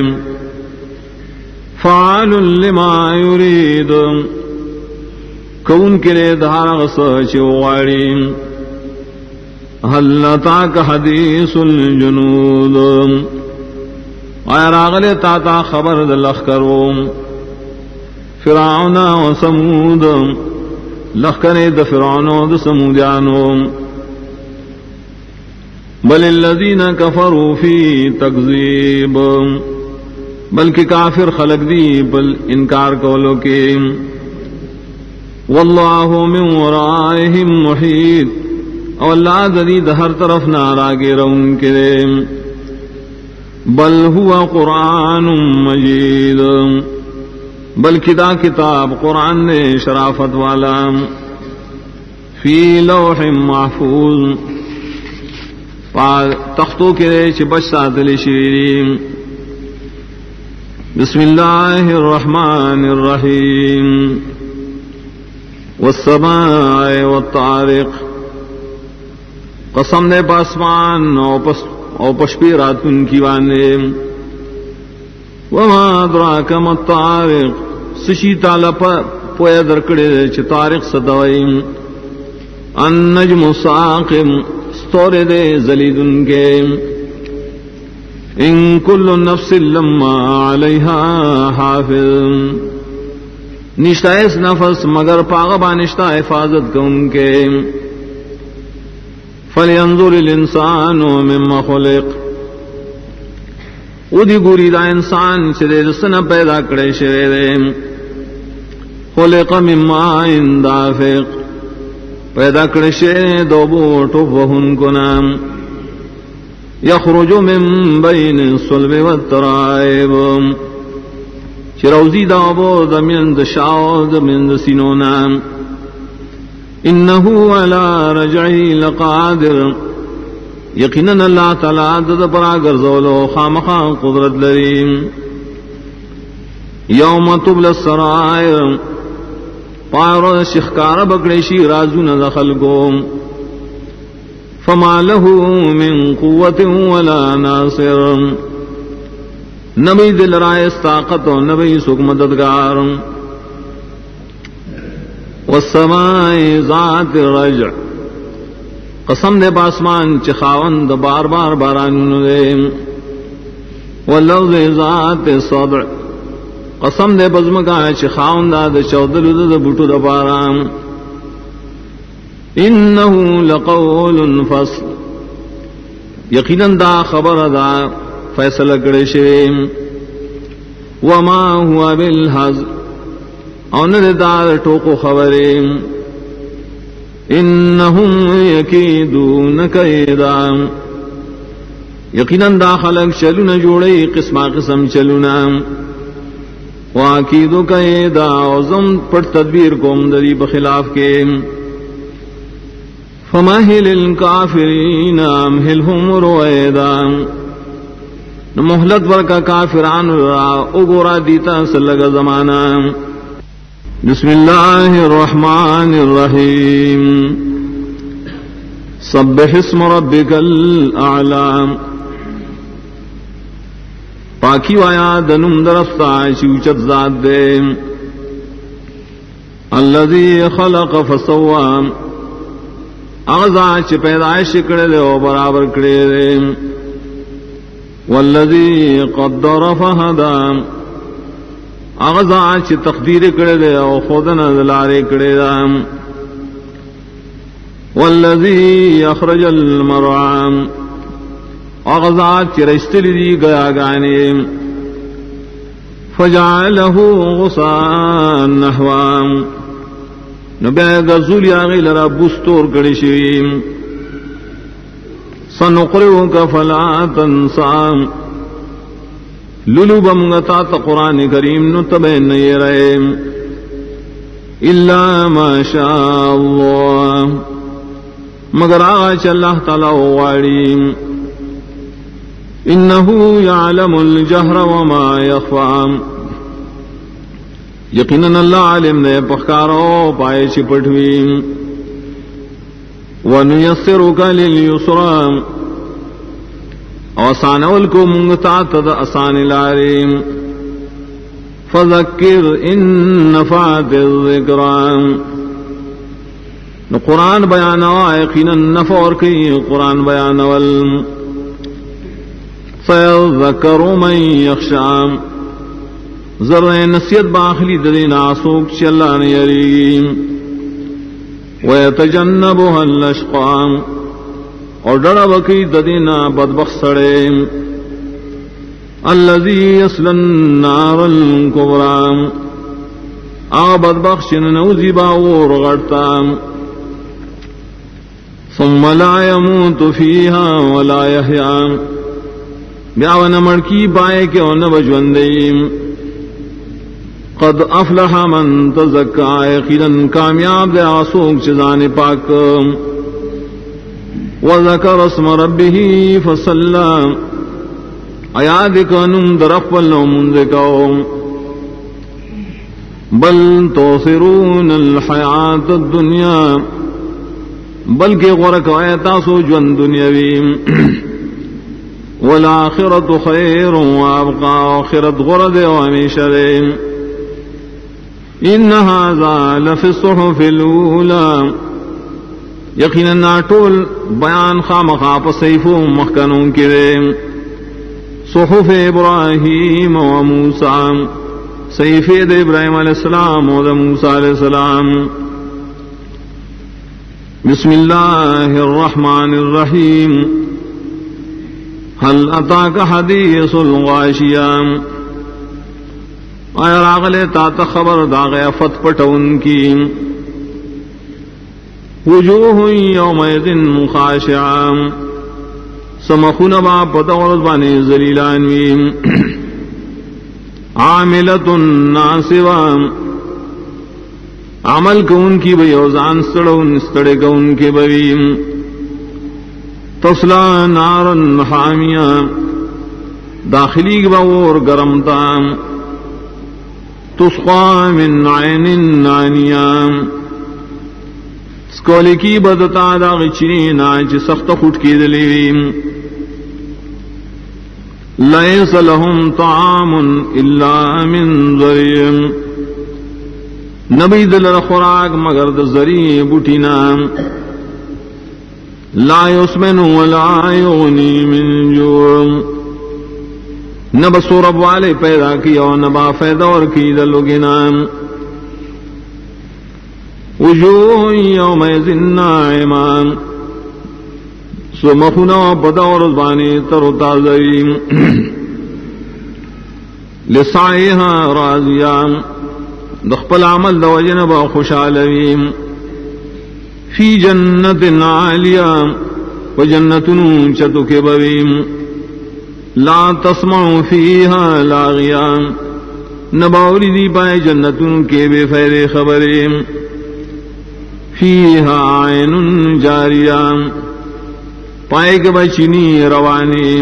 [SPEAKER 1] فعال لما يريد کون کے لئے دھار غصہ چوغاڑی حل اتاک حدیث الجنود آیا راغلے تاتا خبر دلخ کرو فرعون و سمود لخکر د فرعون و د سمودیانو بل الذین کفروا فی تکذیب بلکہ کافر خلق دی بل انکار کولو کے واللہ من ورائہم محیط اور اللہ دید ہر طرف ناراگے رون کے بل ہوا قرآن مجید بلکہ دا کتاب قرآن نے شرافت والا فی لوح محفوظ تختوں کے ریچ بچ ساتلی شیرین بسم اللہ الرحمن الرحیم والسماء والطارق قسم دے پاسمان او پشپی راتن کی وانے وما ادراک ما الطارق سشی تعالی پویا درکڑے چھ طارق صدوئیم النجم الساقم ستورے دے زلیدن کے ان کل نفس لما علیہا حافظ نشتہ اس نفس مگر پاغبا نشتہ حفاظت کا ان کے فلینظر الانسان مما خلق ادھی گوری دا انسان چدے جسنا پیدا کرے شوے دے خلق من ماء دافق پیدا کرے شوے دو بوٹو وہن کو نام یخرج من بین الصلب والترائب چروزی دا بود من دشاود من دسینونا انہو علی رجعی لقادر یقیناً اللہ تعالیٰ دد پرا گرزولو خامخا قدرت لریم یوم تبل السرائر پارو شخکار بکڑیشی رازون دخل کو فما له من قوت ولا ناصر نبی دل رائے طاقت و نبی سکھ مددگار والسماء ذات الرجع قسم دے باسمان چخاون دا بار بار باران دے واللوز ذات الصدع قسم دے بزمگا چخاون دا دا چودل دا بوٹو دا باران انہو لقول فصل یقیناً دا خبر دا فیصلہ کرے شویم وما ہوا بالحظ اوند دا ٹوکو خبریم انہم یکیدون کیدا یقیناً دا خلق چلونا جوڑی قسمہ قسم چلونا واکیدو کیدا وزم پر تدبیر کوم دری بخلاف کے فمہل الکافرین امہلہم رویدا محلت ورکا کافران را اگورا دیتا سلگا زمانا بسم اللہ الرحمن الرحیم سبح اسم ربک الاعلام پاکی وایا دنم درفتا چوچت ذات دے الذی خلق فسوام اغزا چ پیدائش کرے دے او برابر کرے دے والذی قدر فہدا اغزا چ تقدیر کرے دے او خودن دلارے کرے دا والذی اخرج المرعى اغزا چ رشتلی دی گیا گانے فجعلہ غصاء نحوا نبی گزولی آگئی لرا بستور کڑی شویم سنقرئک فلا تنسا لولو بمگتا تا قرآن کریم نتبین نہیں رہے الا ما شاء اللہ مگر آغا چا اللہ تعالی وغاڑی انه يعلم الجهر وما يخفى یقیناً اللہ عالم نے پخکارو پائے چپٹوی ونیسرک لليسرى آسانول کو منگتا تد آسان لاری فذکر ان نفعت الذکرى نو قرآن بیانوا یقیناً نفع اور کی قرآن بیانول فیذکر من یخشى ذرہ نصیحت باخلی ددینا سوک چ اللہ نے یری ویتجنبها الاشقى اور ڈرا بکی ددینا بدبخت سڑے الذی یصلی النار الکبری آ بدبخت نوزی باور غڑتا ثم لا يموت فيها ولا يحيى بیاون مڑکی پائے کہ ان بجوندیم قد افلح من تزکا یقیناً کامیاب دے آسوک چیزان پاک وذکر اسم ربه فصلا ایاد کنم درقبل منذکو بل توثرون الحیات الدنیا بلکہ غرق ایتاسو جون دنیاویم والآخرت خیر وابقا آخرت غرد ومیشرین ان هذا لفی الصحف الاولى یقینا ناٹول بیان خامخا صحیفوں مخکنوں کرے صحف ابراہیم و موسیٰ صحیف دے ابراہیم علیہ السلام و موسیٰ علیہ السلام بسم اللہ الرحمن الرحیم هل اتاک حدیث الغاشیہ آیا راغلے تا خبر داغیا فت پٹون کی وجوہ یومئذ خاشعہ سمخون با پتورد بانی ذلیلانویم عاملت ناصبہ عمل کون کی بی اوزان سڑون استڑے کون کی بیم تصلا نارا حامیہ داخلی باور گرمتا تسقى من عين آنية سکولی کی بدتا داغی چنین آج سخت خود کی دلیویم لیس لهم طعام الا من ذریم نبی دل خوراک مگر د ذریع بوٹینا لا یسمن ولا یغنی من جوع نہ بسورب والے پیدا کیا اور نہ با فیدا اور کی دلوگنا وجوہ یومئذ ناعمہ سمخنا بدور زبانی تر و تازیم لسعیها راضیہ دخپل عمل دو جنب خوشالویم فی جنت عالیہ و جنت چتو کے بویم لا تسمع فیہا لاغیا نباوری دی پائے جنتوں کے بے فیر خبریں فیہا عین جاریہ پائے کے بچنی روانی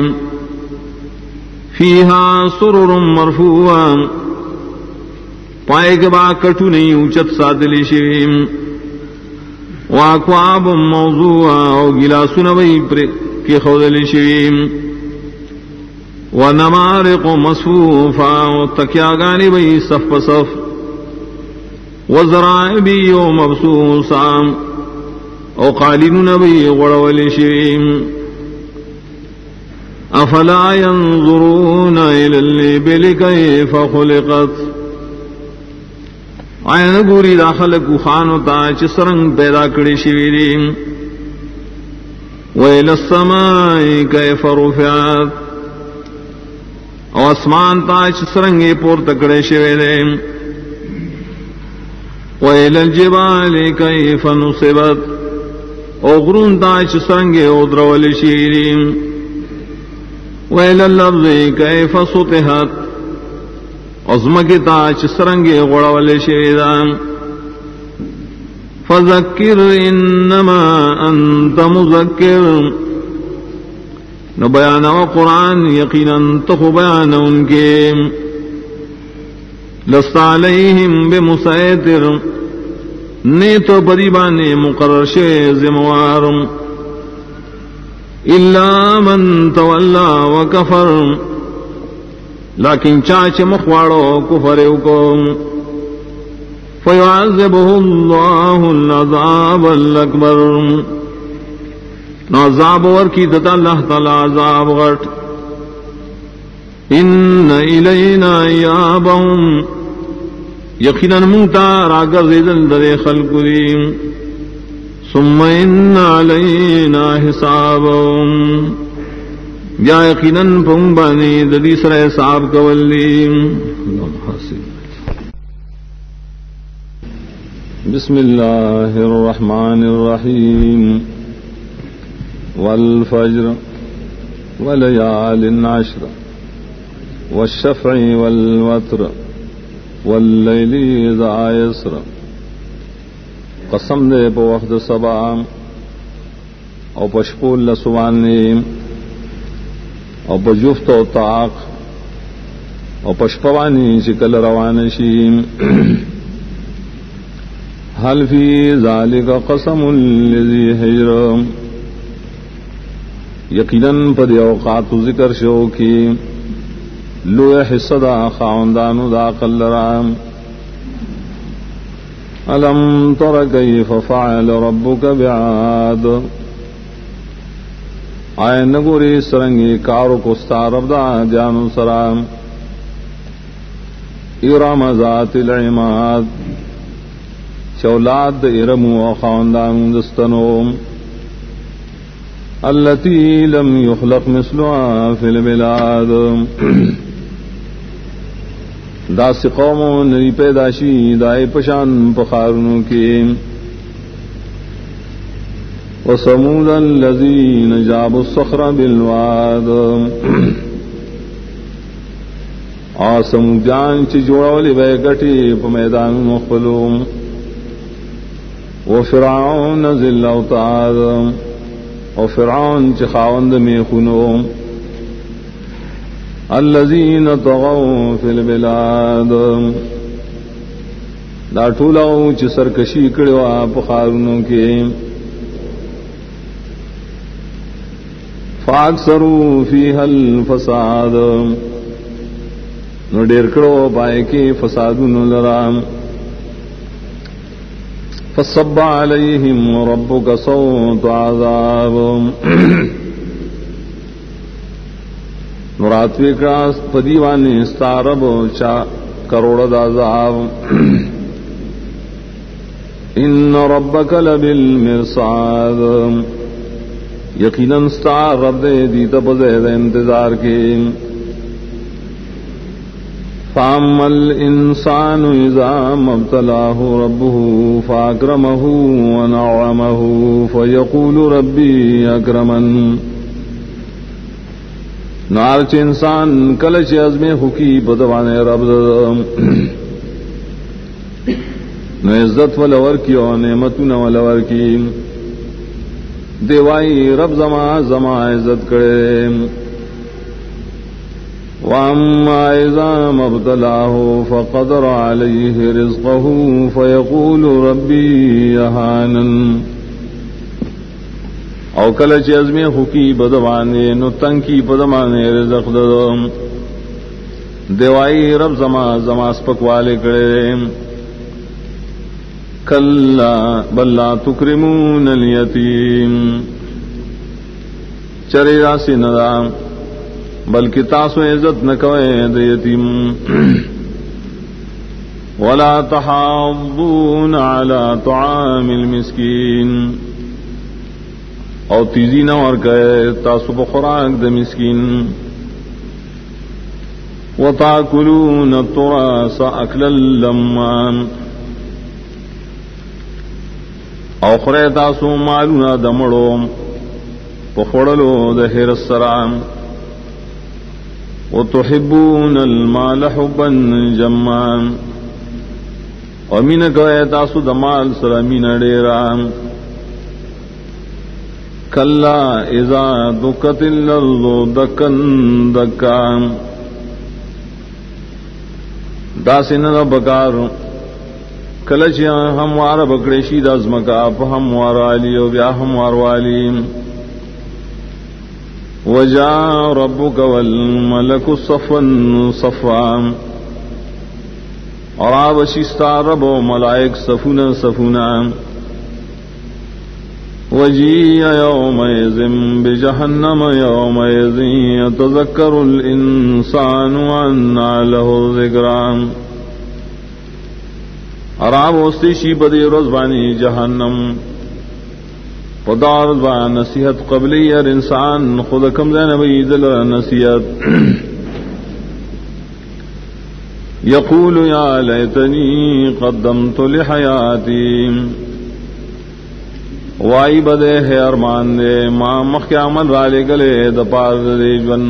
[SPEAKER 1] فیہا سرر مرفوعہ پائے کے با کٹو نہیں اونچت سادلی شویم واکواب موضوعہ او گلاسو نبی پر کی خودلی شویم ونمارق مصفوفا تکیاگانی بئی صف صف وزرائبی و مبسوسا او قالین نبی غڑولی شویم افلا ينظرون الى الابل كيف خلقت آیا گوری داخل کو خانو تا چسرنگ پیدا کری شویریم ویل السماء کیف رفعت او اسمان تا چسرنگی پور تکڑے شویریم ویل الجبال کیف نصبت او غرون تا چسرنگی ادرول شویریم ویل الارض کیف سطحت عظمکی تا چسرنگی غڑول شیدان فذکر انما انت مذکر نو بیان و قرآن یقیناً تخو بیان ان کے لست علیہم بمسیطر نے تو بریبان مقرر شے ذموار الا من تولا وکفر لیکن چاچ مخواڑو کفر کو فیعذبہ اللہ العذاب الاکبر عذاب ورکی دتا اللہ تعالی عذاب غٹ ان الینا ایابہم یقیناً منتا راگر زیدن در خلق دیم ثم ان علینا حسابہم یا یقیناً پنبانی ددی سر حساب کولیم بسم اللہ الرحمن الرحیم والفجر وليال عشر والشفع والوتر واللیل اذا یسر قسم دے پا وقت سبا او پشپول لسوانی او پجفت و طاق او پشپوانی چکل روانشیم حل فی ذالک قسم لذی حجر یقیناً پدی اوقات ذکر شو کی لو حصہ دا خاوندانو دا عقل رام الم تر کیف فعل ربک بعاد آئے نگوری سرنگی کارو کستا رب دا جانو سرام ارم ذات العماد چولاد ارمو و خاوندانو دستنو التي لم يخلق مثلها في البلاد داس قوموں نئی پیداشی دائے پشان پخارنوں کی وثمود الذين جابوا الصخر بالواد سمودیان چی جوڑولی بے گٹی پا میدان مخبلوم وفرعون ذی الاوتاد او فرعون چی خاوند میخونو الذین طغوا فی البلاد دا ٹھولاو چی سرکشی کڑوا پخارونو کے فاکثروا فیہا الفساد نو ڈیر کڑو پائے کے فسادون لرام فصب علیہم ربک صوت عذاب نوراتوی کراس پدیوانی استارب چا کروڑ عذاب ان ربک لبالمرصاد یقیناً ستار رب دے دیتا بزید انتظار کے فَأَمَّا الْإِنسَانُ إِذَا مَا ابْتَلَاهُ رَبُّهُ فَأَكْرَمَهُ وَنَعَّمَهُ فَيَقُولُ رَبِّي أَكْرَمَنِ نارچ انسان کلچ عزم حقی بدوانے رب نو عزت ولور کی اور نعمتون ولور کی دیوائی رب زما عزت کرے وَأَمَّا إِذَا مَا ابْتَلَاهُ فَقَدَرَ عَلَيْهِ رِزْقَهُ فَيَقُولُ رَبِّي أَهَانَنِ او کلچ عزم حقی بدوانے نو تنکی بدوانے رزق ددم دیوائی رب زما سپکوالے کرے کلا بل لا تکرمون الیتیم چرے راسی ندام بلکہ تاسو عزت نہ کوئے دے یتیم ولا تحاضون على طعام المسکین او تیزی نہ اور کہے تاسو بخوراک دے مسکین وتاکلون التراث اکلا لما او خورے تاسو مالونا دمڑو پخوڑلو دہر السرام وتحبون المال حبا جما ومن کوئے تاسو دمال سر من ڈیرام کلا اذا دکت الارض دکن دکا داسن بکار کلچ ہموار بکڑیشی دازمکا پا ہموار والی و بیا ہموار والی وجاء ربک والملک صفا صفا اور آبشیستا رب و ملائک صفونا صفونا وجیء یومئذ بجہنم یومئذ یتذکر الانسان وانى له الذکرام اور آبوستی بدی روزبانی جہنم پدار با نصیحت قبلی ار انسان خود کم دین بی دل نصیحت یقول یا لیتنی قدمت لحیاتی وائی بدے ہے ارمان دے ما مخی عمل رالے گلے دپار دے جون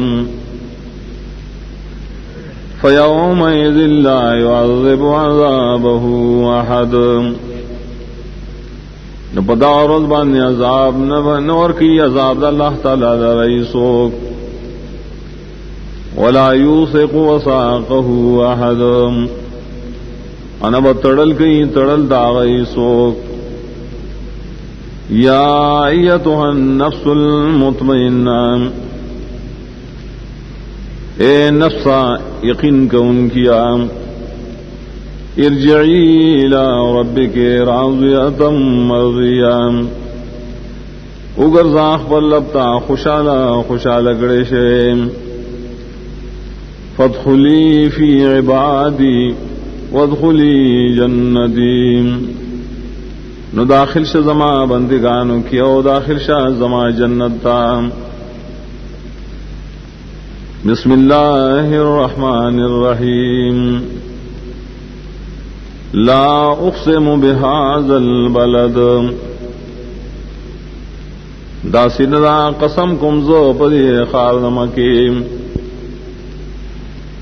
[SPEAKER 1] فیومئذ لا يعذب عذابه احد نپدا روز باندې عذاب نور کی عذاب اللہ تعالی دا رئیسوک ولا یوثق وثاقه احد انا بتڑل کی تڑل دا رئیسوک یا ایتها النفس المطمئنہ اے نفسا یقین کو ان کیا ارجعی الى ربک راضیتا مرضیہ اگر زاخ پر لبتا خوشالا گڑیشے فادخلی فی عبادی وادخلی جنتی نو داخل شا زما بندگانو کیا و داخل شا زما جنتا بسم اللہ الرحمن الرحیم لا اقسم بهذا البلد دا سندا قسم کم زو پدی خار مکیم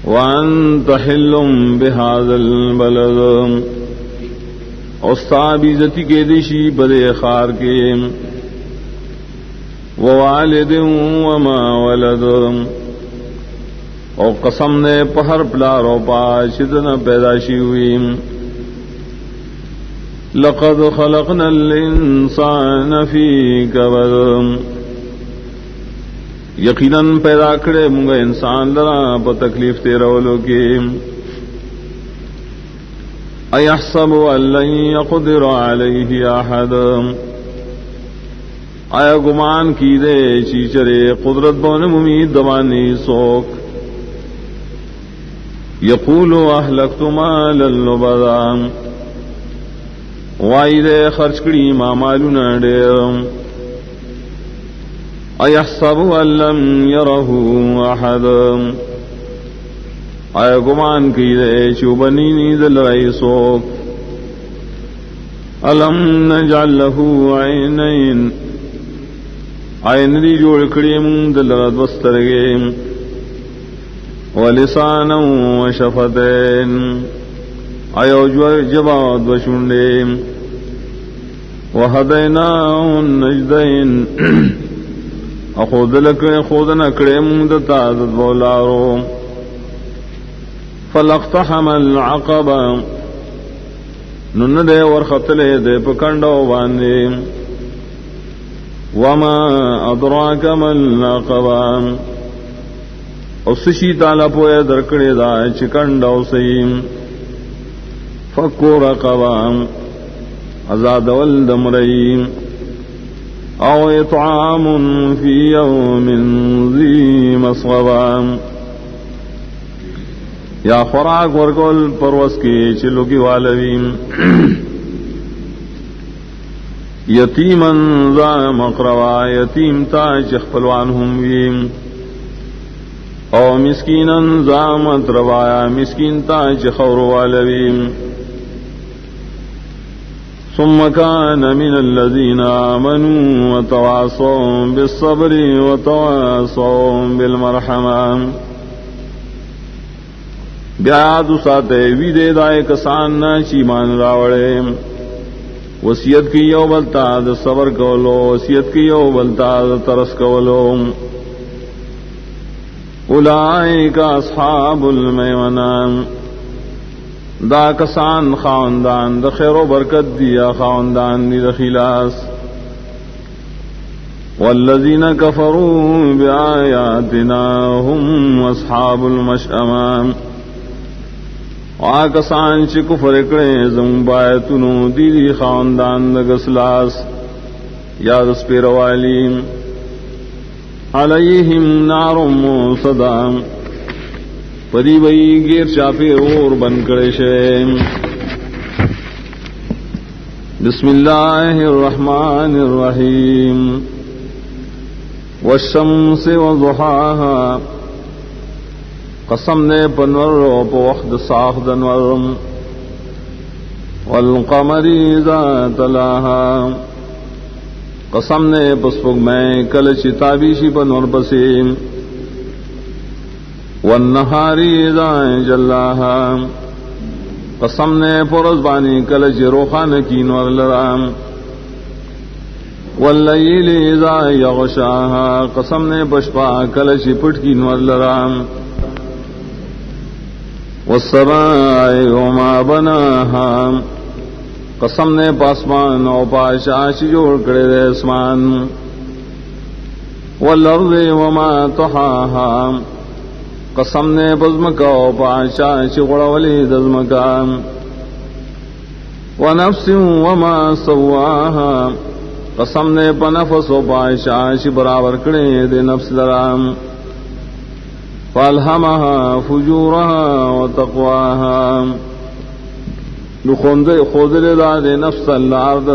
[SPEAKER 1] وانت حل بهذا البلد استاب عزتی کے دیشی پدی خار کے ووالد وما ولد او قسم نے پہر پلارو پاشدن پیداشی ہوئی لقد خلقنا الانسان فی کبد یقیناً پیدا کرے منگا انسان لرا پا تکلیف تیرولو کی ایحسب ان لن یقدر علیہ احد آیا گمان کی دے چیچرے قدرت بون ممید دوانی سوک یقول اہلکت مالا لبدا وائی دے خرچ کری ما مالونا دیر ایحسب ان لم یرہ احد آیا گمان کی دے چوبنینی دل رئیسوک الم نجعل لہو عینین عین دی جوڑ کری من دل رد وسترگیم ولسانا وشفتین ایو جباد وشنڈیم وہدیناہ النجدین اخود نکڑے مندتا دد بولارو فلاقتحم العقبہ نن دے ورخطلے دے پکنڈو باندے وما ادراک ما العقبہ اسشی تالا پوئے درکڑے دا چکنڈو سیم فکو رقبہ ازاد والدمریم او اطعام فی یوم ذی مصغبہ یا خوراک ورکول پروس کی چلو کی والویم یتیمن ذا مقربا یتیم تا چخپلوان ہم ویم او مسکینن ذا متربایا مسکین تا چخور والویم ثم كان من الذين آمنوا وتواصوا بالصبر وتواصوا بالمرحمة بیاد ساتے وی دے دائے کسان چیمان راوڑے وصیت کی یو بلتا د صبر کولو، وصیت کی یو بلتا د ترس کولو. اولئک اصحاب المیمنہ، دا کسان خاوندان د خیر و برکت دی، خاوندان دی د خلاص. والذین کفروا بآیاتنا هم اصحاب المشأمہ، آکسان چی کفر اکڑے زم بایتنو دی خاندان د گسلاس یا دس پیروالی. علیہم نار موصدا، پری وئی گیر چاپی اور بن کڑے شے. بسم اللہ الرحمن الرحیم. والشمس وضحاها، قسم نے پنور و پوخد ساخ دنورم. والقمر اذا تلاها، قسم نے پسپگ میں کل چتابیشی پنور پسیم. والنہار اذا جلاها، قسم نے پرزبانی کل چروخان کی نور لرام. واللیل اذا یغشاها، قسم نے پشپا کل چپٹ کی نور لرام. والسماء وما بناها، قسم نے پاسمان او پاشاش جوڑ کرے دے اسمان. والارض وما طحاها، قسم نے پزمکا او پاشاش غڑولی دزمکا. ونفس وما سواها، قسم نے پنفس و پاشاش برابر کرے دے نفس لرام. فالہمها فجورها وتقواها، خود دا دے نفس الارض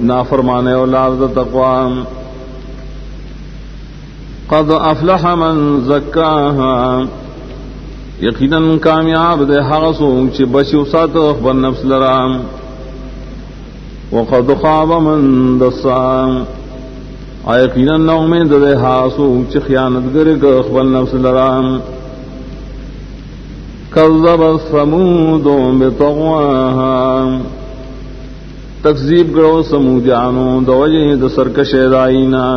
[SPEAKER 1] نافرمانے والارض تقوا. قد افلح من زکاها، یقیناً کامیاب دے حغسوں چی بچی سات اخبر نفس لرام. وقد خاب من دسام، یقیناً نومید دے حاسوں چی خیانت گرگ اخبر نفس لرام. کذب ثمود بطغواها، تکذیب کرو سمودیانو دوجہ د سرکش دائینا.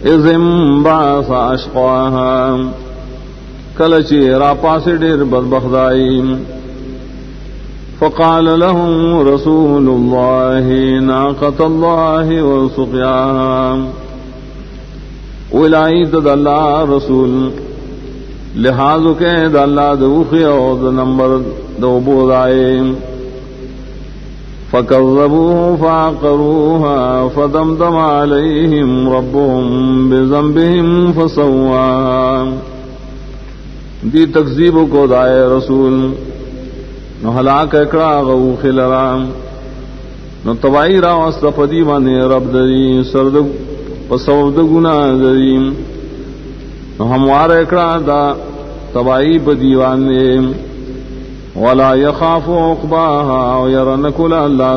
[SPEAKER 1] اذ انبعث اشقاها، کلچی راپا سے ڈیر بدبخدائی. فقال لهم رسول اللہ ناقۃ اللہ وسقیاها، ولائی د اللہ رسول لحاظ کے د اللہ دوخی او د نمبر دو بودائے. فکذبوه فعقروها فدمدم علیہم ربهم بذنبهم فسواها، دی تکذیب کو دائے رسول نو ہلاک اکڑا غوخ لرام. نو تبائی را وستفدی بانے رب دری سرد پسود گناہ دری. نو ہموار اکڑا دا تبائی بدیوانے. ولا یخاف عقباها، ویرنکل اللہ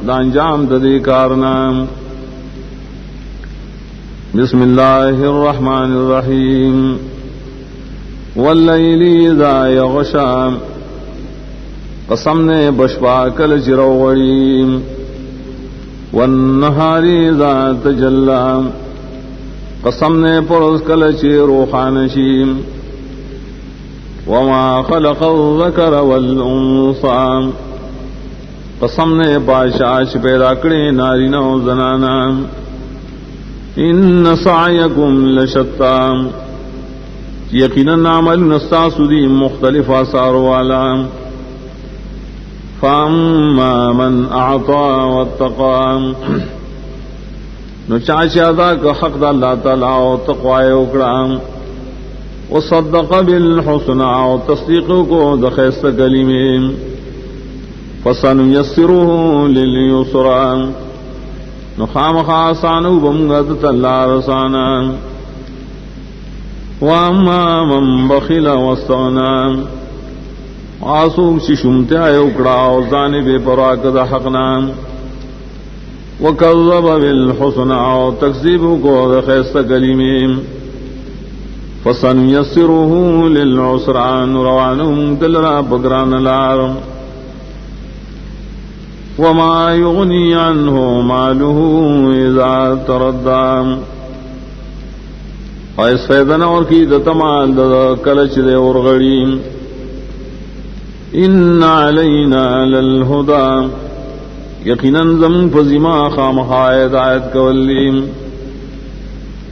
[SPEAKER 1] دا انجام ددی کارنا. بسم اللہ الرحمن الرحیم. واللیل اذا یغشا، قسم نے بشپا کل چروڑی. والنہار اذا تجلا، قسم نے پرز کل چیرو خانشیم. وما خلق الذکر والانثى، قسم نے بادشاہ پیدا کرے نارینا و زنانا. ان سعیکم لشتا، یقیناً عمل نستاس دی مختلف آثار والا. فاما من اعطا واتقى، نو چاچے ادا کا حق دا اللہ تعالیٰ و تقوی اکڑا. وصدق بالحسنى، و تصدیق کو دخیست کلمیں. فسنيسره لليسرى، نو خامخ آسانو بمگد اللہ رسانا. واما من بخل واستغنى، آسوک چی شمتے آئے اکڑا و زانب پراک دا حقنا. وکذب بالحسنى، و تکذیب کو دخیست کلمیں. فسنيسره للعسرى، روانهم دلرا بگران لار. وما يغني عنه ماله اذا تردى ایس فیدن اور کی دتمال کلچ دے اور غڑیم ان علینا للہدا یقیناً زم فزما خامخائد آیت کولیم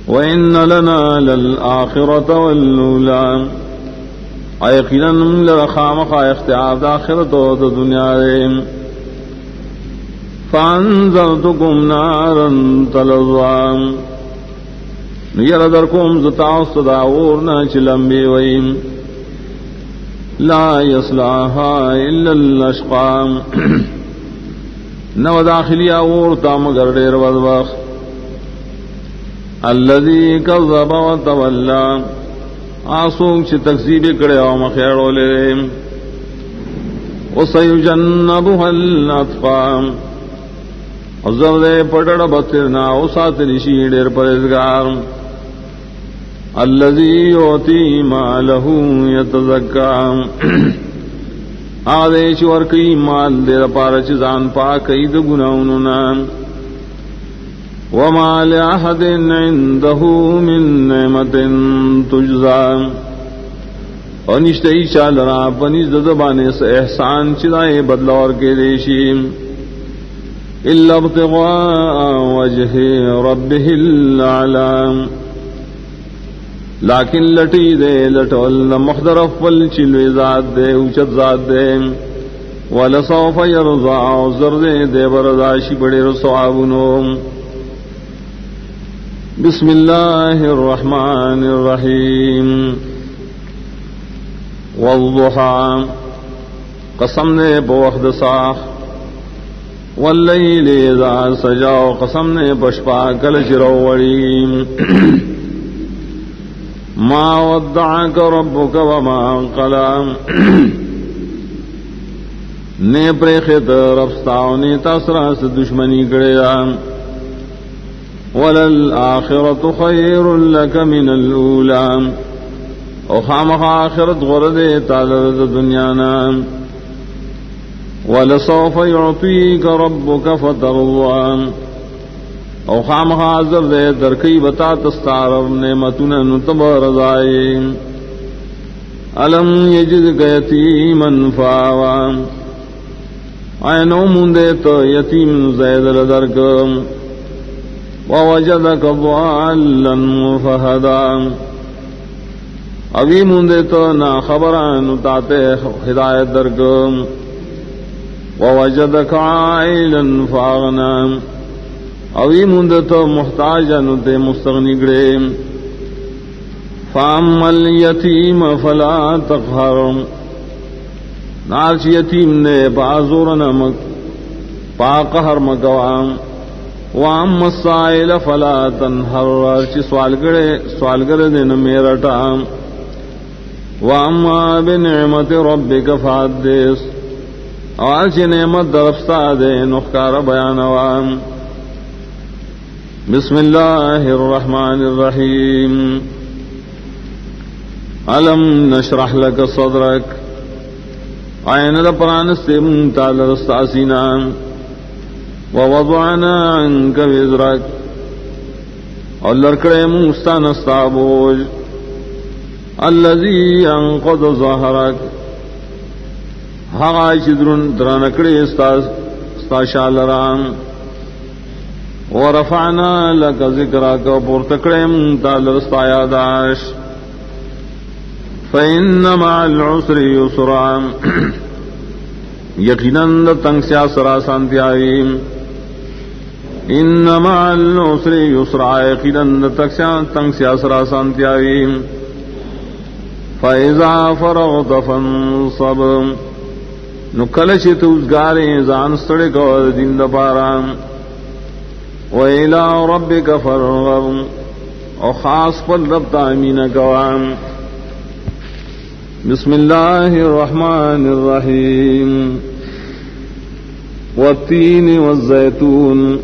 [SPEAKER 1] وَإِنَّ لَنَا لَلْآخِرَةَ وَالْأُولَى یقیناً لرخامخ اختیار داخرت و دنیا دیم فَأَنذَرْتُكُمْ نَارًا تَلَظَّى یردرکم زتاوست داورنا چلمبی ویم لا یصلاها الا الاشقى نو داخلی آورتا مگر دیر بدبخت الذي كذب وتولى آسوک چھ تکذیب کرے او مخیڑو لے وسيجنبها الاتقى زردے پٹڑ بطرنا او ساتنشی دیر پرزگار الذي يؤتي ماله يتزكى آدیش ورکی مال دیر پارچ زان پاکی د گناہننا وما لأحد عنده من نعمت تجزى انشتئی چالرا پنیز دزبانے سے احسان چدائے بدلور کے دیشیم الا ابتغاء وجه ربه الاعلى لیکن لٹی دے لٹول مخدرف والچلوی ذات دے اوچت ذات دے ولسوف یرضا زرد دے برداشی بڑے رسوابنو بسم اللہ الرحمن الرحیم والضحى قسم نے بوخد ساخ واللیل اذا سجا قسم نے بشپا کل چروڑیم ما ودعك ربك وما قلى نے پریخت رفستاو نے تاسرا سے دشمنی کرے وللآخرة خیر لك من الأولى او خامخ آخرت غرد تالرد دنیانا ولسوف يعطيك ربك فترضى او خامخ آزر دے درکی بتا تستارر نعمتنا نتبر رضائی علم یجدک یتیما فاوا اینو مندے تو یتیم زید لدرک ووجدک ضالا فہدا ابھی مندے تو نا خبران تاتے ہدایت درک ووجدک عائلا فاغنا اوی مندت محتاج انتے مستغنی گڑے فاما الیتیم فلا تقہر نارچ یتیم نے بازور نمک پا قہر مکوام واما السائل فلا تنہر چی سوال گڑے دن میرا ٹام واما بنعمت ربک فحدث آج نعمت درفتا دے نخکار بیانوام بسم اللہ الرحمن الرحیم علم نشرح لک صدرک آئین لپران سے منتال رستاسینا ووضعنا عنک وزرک اور لرکڑے مستان استابوج الذی انقض ظہرک ہاں چدرن درانکڑے استاشالرام ورفعنا لك ذکرک پورتکڑیم تالرستا یاداش فإن مع العسر يسرا یقیناً تنگ سیا سرا سانتیائی ان مع العسر يسرا یقیناً تنگ سیا سرا سانتیائی فإذا فرغت فانصب نکلچ توزگاریں زان سڑے کو دن دپارام وَإِلَىٰ رَبِّكَ فَارْغَب اور خاص پر رب تعمین قوام بسم اللہ الرحمن الرحیم والتین والزیتون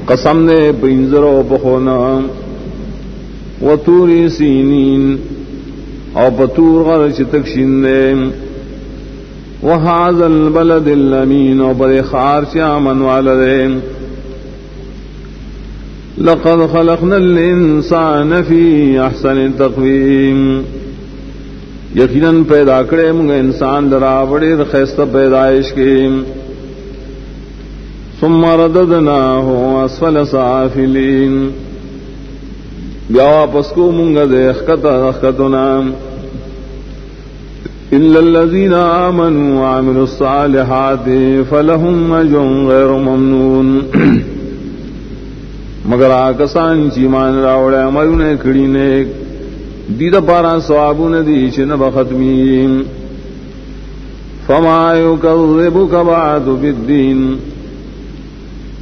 [SPEAKER 1] قسم نے پینزر و بخونا وطور سینین اور پتور غرچ تکشن دے وهذا البلد الامین و بر خارش امن والدین لقد خلقنا الانسان فی احسن تقویم یقیناً پیدا کرے منگا انسان درا بڑی خیستہ پیدائش کی ثم رددناہ اسفل سافلین بیا واپس کو منگا دے اخکتنا الا الذین آمنوا وعملوا الصالحات فلهم اجر غیر ممنون مگر آکسان چیمان راوڑے عملون کھڑی نیک دید پارا ثوابون دی چن بختمیم فما یکذبک بعد بالدین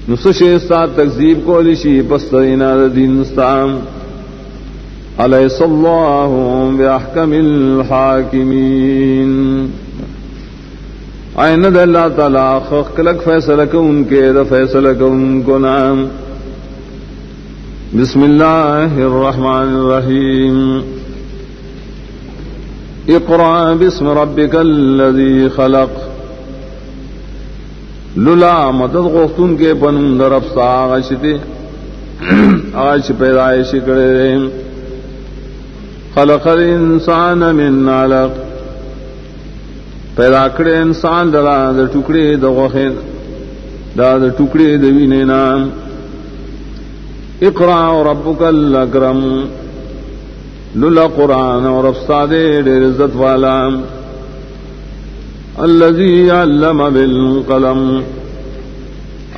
[SPEAKER 1] نسشیستا تکذیب کو لشی پسترینا دین استام علیس اللہ باحکم الحاکمین آئین دا اللہ تعالیٰ خلق فیصلہ کن کے دا فیصلہ کن کو نام بسم اللہ الرحمن الرحیم اقرأ باسم ربک الذی خلق للا مدد غفتن کے پنم در افسا آغشتے آغش پیدائش کرے خلق الانسان من علق پیدا کرے انسان درا در ٹکڑے دغوخین در ٹکڑے دوینے نام اقرأ ربک الاکرم للا قرآن اور افسادے دیر عزت والا الذی علم بالقلم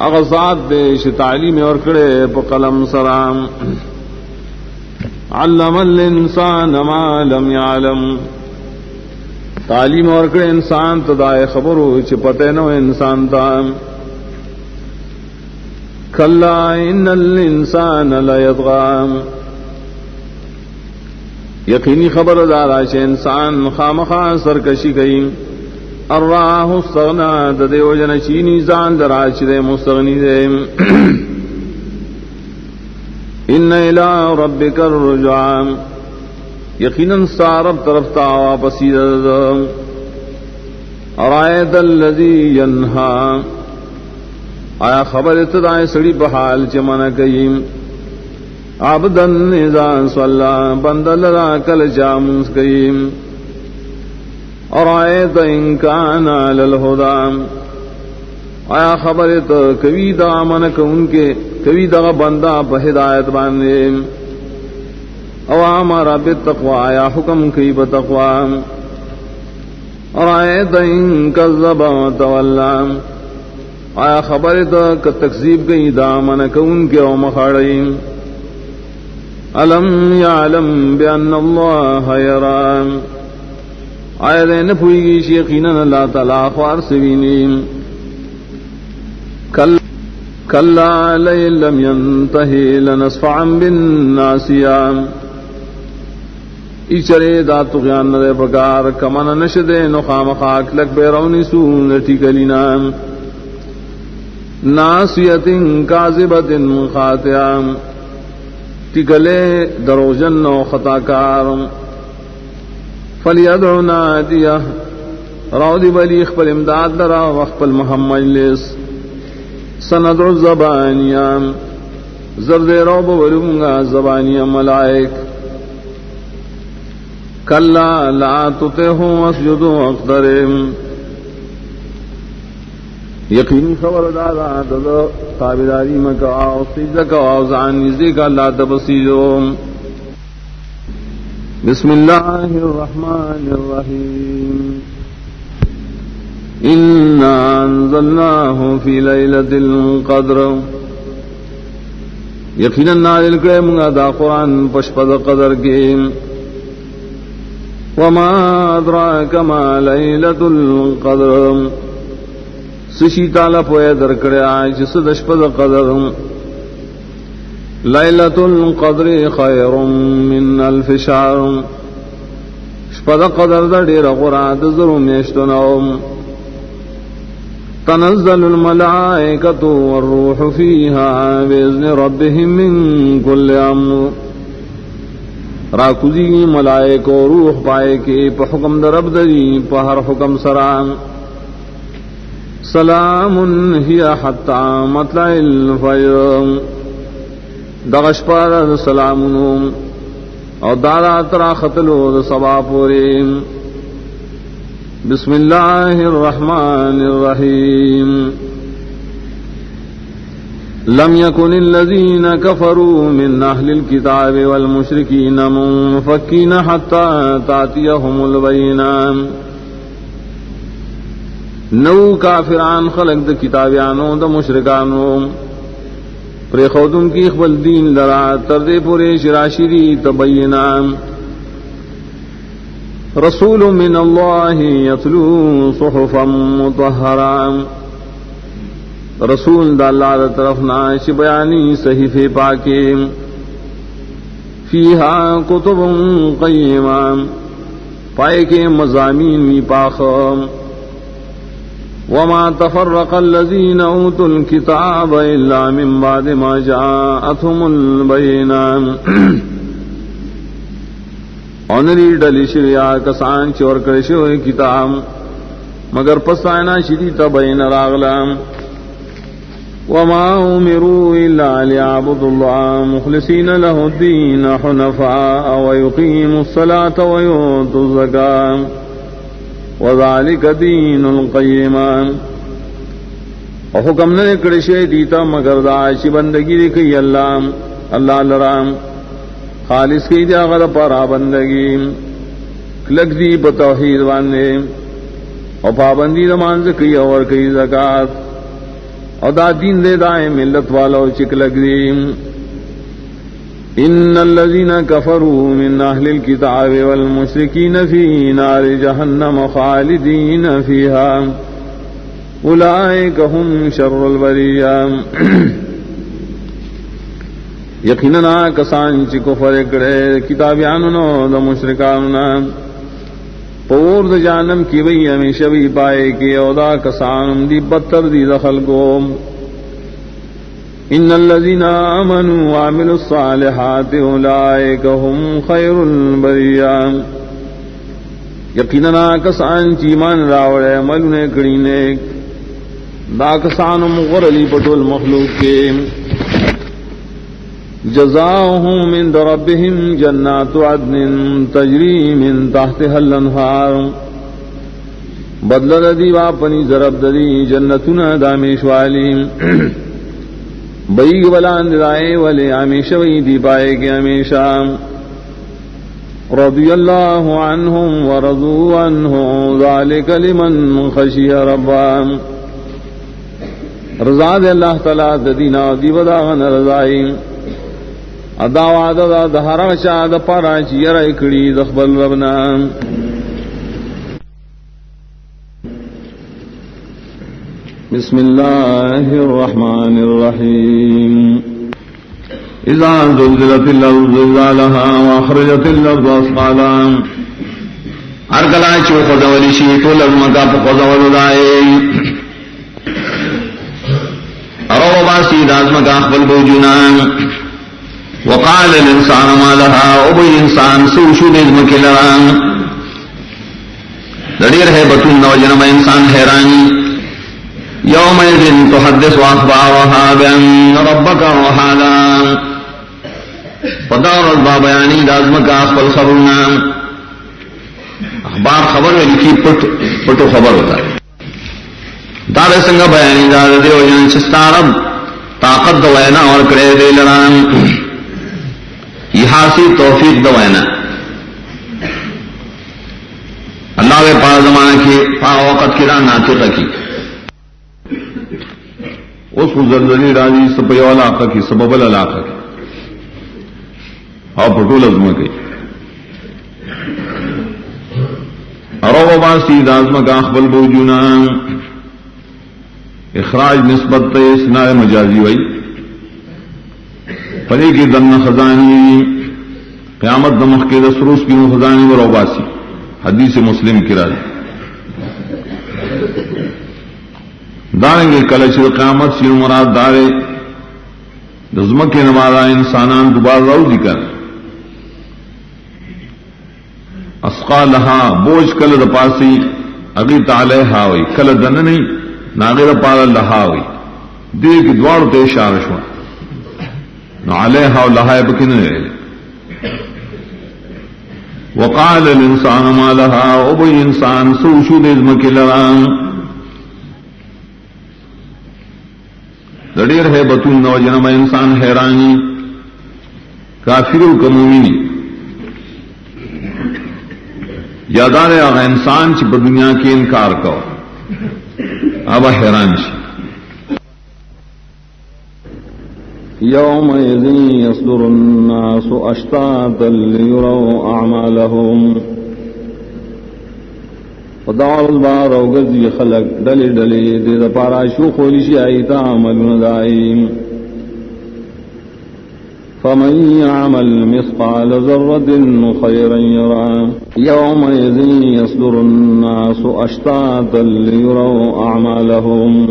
[SPEAKER 1] اغزاد دیش تعلیم اور کڑے پا قلم سرام علم الانسان ما لم يعلم تعلیم اور کڑے انسان تدائے خبرو چپتے نو انسان تام کلا ان الانسان لیطغام یقینی خبر دارا چھ انسان خامخا سرکشی کئی الراہ استغنا دے وجن چینی زان دراچ دے مستغنی دے ان الى ربک الرجعام یقیناً سارب طرف تا واپسی ارائیت الذی ینہا آیا خبر اتدائے سڑی بحال چمنا کئیم عبدن اذا صلی بندل را کل جامنس کئیم ارائیت ان کان علی الہدام آیا خبرت کبھی دا منک ان کے کبھی دا بندہ پہ ہدایت باندے او امر بالتقوی آیا حکم کی بتقوی ارائیت ان کذب وتولا آیا خبرت کہ تکذیب گئی دا منک ان کے او مخاڑیم الم یعلم بان اللہ یرام آیا دین پوئی گی شیقینا اللہ تعالیٰ خوار سوینیم کلا لئن لم ینتہی لنصفعا بالناسیہ ایچرے دا تغیان ندے پکار کمن نشدے نخام خاک لک بیرونی سون ٹکلینا ناسیت کاذبت خاطئہ ٹکلے دروجن و خطاکار فلیدعو نادیہ راودی بلی اخبر امداد لرا واخبر محمد لیس سندعو الزبانیہ زرد روب ولونگا زبانیہ ملائک کلا لا تطیہو اسجدو اقدرم یقین خبر دادا دادا تابداری مکاو سجدہ کواو زعان نزدی کا اللہ تبسیجو بسم اللہ الرحمن الرحیم انا انزلناہ فی لیلۃ القدر یقینا نازل کرے منگا دا قرآن پشپد قدر کے وما ادراک ما لیلۃ القدر سشی تعالی پوئے در کرے آج سدشپد قدر لیلۃ القدر خیر من الف شہر شپد قدر در دیر قرآن دزر میشتنوم تنزل الملائکۃ والروح فیہا باذن ربہم من کل امر راکوزی ملائک و روح پائے کے پا حکم در رب دری پا ہر حکم سرام سلام هي حتى مطلع الفجر دغش پر سلامونو او دارا ترا خطلو صبا پوری بسم اللہ الرحمن الرحیم لم يكن الذين كفروا من أهل الكتاب والمشركين منفكين حتى تأتيهم البينة نو کافران خلق دا کتابیانو دا مشرکانو پر خودم کی اخبر دین لرا تردے پورے شراشری تبینا رسول من اللہ یتلو صحفا مطہرا رسول دا اللہ دا طرفنا شبیانی صحیف پاکے فیہا کتب قیمہ پائے کے مضامین می پاخم وما تفرق الذين اوتوا الكتاب الا من بعد ما جاءتهم البينات اونری ڈلی شریا کسان چور کرشو کتاب مگر پسائنا شری تبین راغلام وما امروا الا ليعبدوا الله مخلصين له الدين حنفاء ويقيموا الصلاة ويؤتوا الزكاة وذالک دین القیمہ اور حکم نے کرشے دیتا مگر داعش بندگی دیکھی اللہ لرام خالص کی دیا غد پارا بندگی لگ دی بتوحید باندے اور پابندی نماز کی اور کی زکات اور دا دین دے دائیں ملت والا چک لگ دی ان الذين كفروا من اهل الكتاب والمشركين في نار جهنم خالدين فيها اولئك هم شر البرية یقینا کسان چ کفر کرے کتابیانو دا مشرکانو پور د جہنم کی وی ہمیشہ بھی پائے کہ اودا کسان دی بدتر دی دخل کو ان الذين آمنوا وعملوا الصالحات اولئك هم خير البرية یقینا کسان چ ایمان راوڑے عمل نے کڑی نے دا کسان مغرلی پٹول مخلوق کے جزاؤهم من ربهم جنات عدن تجری من تحتها الانہار بدل دی واپنی ضرب دی جنتنا دامیش والی بیگ بلان دائے والے ہمیشہ وہی دی پائے گے ہمیشہ رضی اللہ عنہم ورضوا عنہ ذالک لمن خشی ربا رضا دے اللہ تعالیٰ دینا دی بداغن رضائی ادا وعدہ دا دہرا شاد پارا چیر اکڑی دخبل ربنا بسم اللہ الرحمن الرحیم اذا زلزلت الارض زلزالها واخرجت الارض اثقالها ارگلا چو خزولی شی طول المکا پا خزول دائے ارو باسی دازمکا اخبر بوجنان وقال الانسان ما لها ابی انسان سوشو دزمک لران لڑیر ہے بطن نوجنم انسان حیرانی یومئذ تحدث اخبارها بان ربک وحالا فدار البا بیانی دازمکا اخبر خبرنا اخبار خبر لکھی پٹو خبر ہوتا ہے دار سنگا بیانی دار دیو جن چستارب طاقت دوینا اور کرے دے لران یہاسی توفیق دوینا اللہ کے پا زمانہ کی پا وقت کی ران ناطق کی اس زلزلی راضی سپیو علاقہ کی سبب العلاقہ کی اور پٹول ازمہ کی ارو باسی دازمہ کا اخبل بوجونا اخراج نسبت اسنا مجازی وئی پری کی دن خزانی قیامت دمخ کے دسروس کی خزانی و روباسی حدیث مسلم کی راضی داریں گے کلچ قیامت سی مراد دارے دزمک کے نمارا انسانان دوبارہ رو ذکر اسقالها بوجھ کل دپاسی اگی تعالی ہاوئی کل دن نہیں ناغیر پارا لہاوی دیر کی دوار تے اشارہ شوا نو علیہا و لہائے بکن رہے وقال الانسان ما لها وبي انسان سوشو دزمک لران دڑیر ہے بطون نو جنم انسان حیرانی کافرو کمومینی یادار آغا انسان چی پا دنیا کی انکار کو ابا حیران چی
[SPEAKER 3] يومئذ يصدر الناس أشتاتا ليروا أعمالهم ودعوا البار وغزي خلق دلی دلی دید پارا شوخ ولشی آئیتا عملون دائیم فمن يعمل مثقال ذرة خيرا يرى يومئذ يصدر الناس أشتاتا ليروا أعمالهم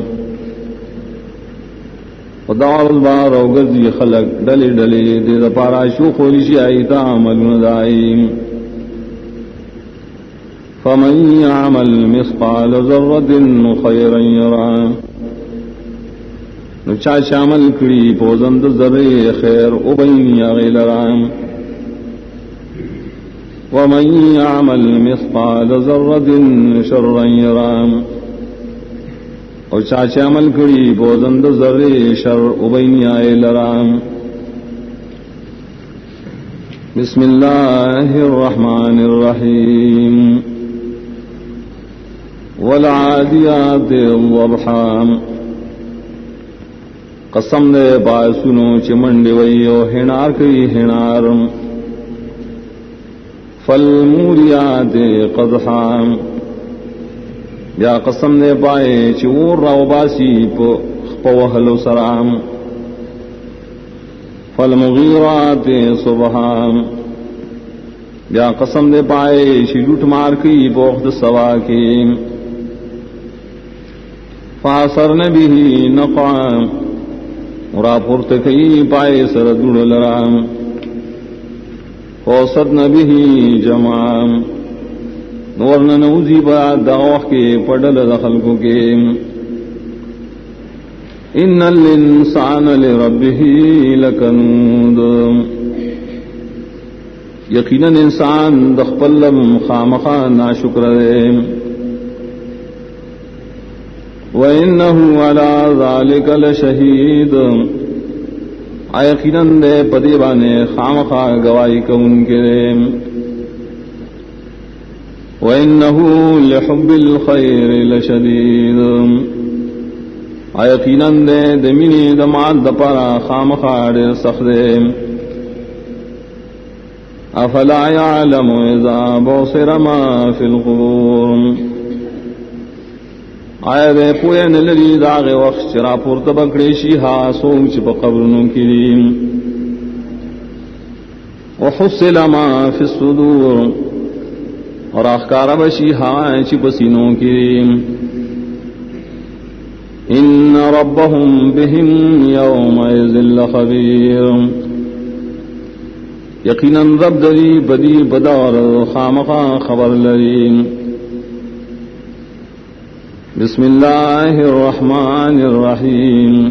[SPEAKER 3] ودعوا البار وغزي خلق دلی دلی دید پارا شوخ ولشی آئیتا عملون دائیم فمن يعمل مثقال ذرة خيرا يرى نچا شامل کری پوزند ذرے خیر ابین غیلرام ومن يعمل مثقال ذرة شرا يرى اور چاچے عمل کری بوزند ذرے شر ابین غیلرام بسم اللہ الرحمن الرحیم والعادیات ضبحا قسم دے باسنو چمنڈی ویو ہنار کئی ہنار فالموریات قدحا یا قسم دے پائے چور راو باسی پوہلو سرام فالمغیرات صبحا یا قسم دے پائے شلوٹ مار کی پوخت سوا کی فاثرن به نقعا را پورت کئی پائے سر دوڑ لرام فوصدن به جمعا نورن نوزی با دعوح کے پڑل دخل کو کے ان الانسان لربه لکنود یقیناً انسان دخپلم خامخا ناشکر دے وَإِنَّهُ عَلَى ذَلِكَ لَشَهِيدٌ یقیناً دے پدیبانے خامخا گواہی کو ان کے وَإِنَّهُ لِحُبِّ الْخَيْرِ لَشَدِيدٌ یقیناً دے دمینی دماد دپارا خامخا دے سخدے افلا يعلم اذا بصر ما في القبور آیا دے پویا نلری داغ وقت چرا پورت بکڑی شیہا سوم چپ قبرنوں کریم وحصل ما في الصدور اور اخکار بشیہا چپ سینوں کریم ان ربهم بهم يومئذ لخبير یقیناً رب دری بدی بدار خامخا خبر لریم بسم اللہ الرحمن الرحیم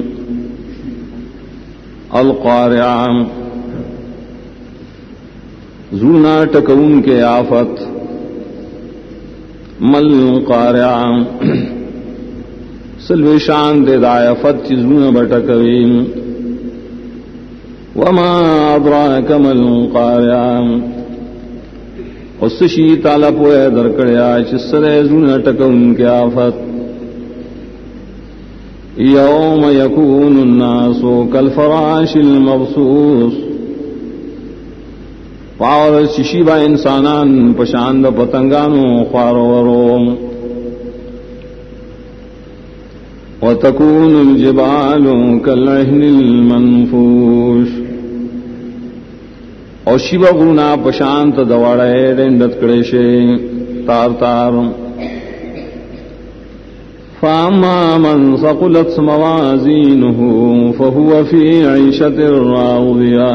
[SPEAKER 3] القارعہ زونا ٹکون کے آفت مل قارعہ سلو شان دے دایافت چی زونا بٹکویم وما ادراک مل قارعہ اسشی تالا پوئے درکڑیا چسرے زونا ٹکون کے آفت یوم یکون الناس کالفراش المبثوث پاور ششیبا انسانان پشاند پتنگانو خواروروم وتکون الجبال کالعہن المنفوش اور شیبا غرونا پشانت دوڑے ڈنڈت کڑیشے تار تار فاما من ثقلت موازینه فهو في عیشة راضیہ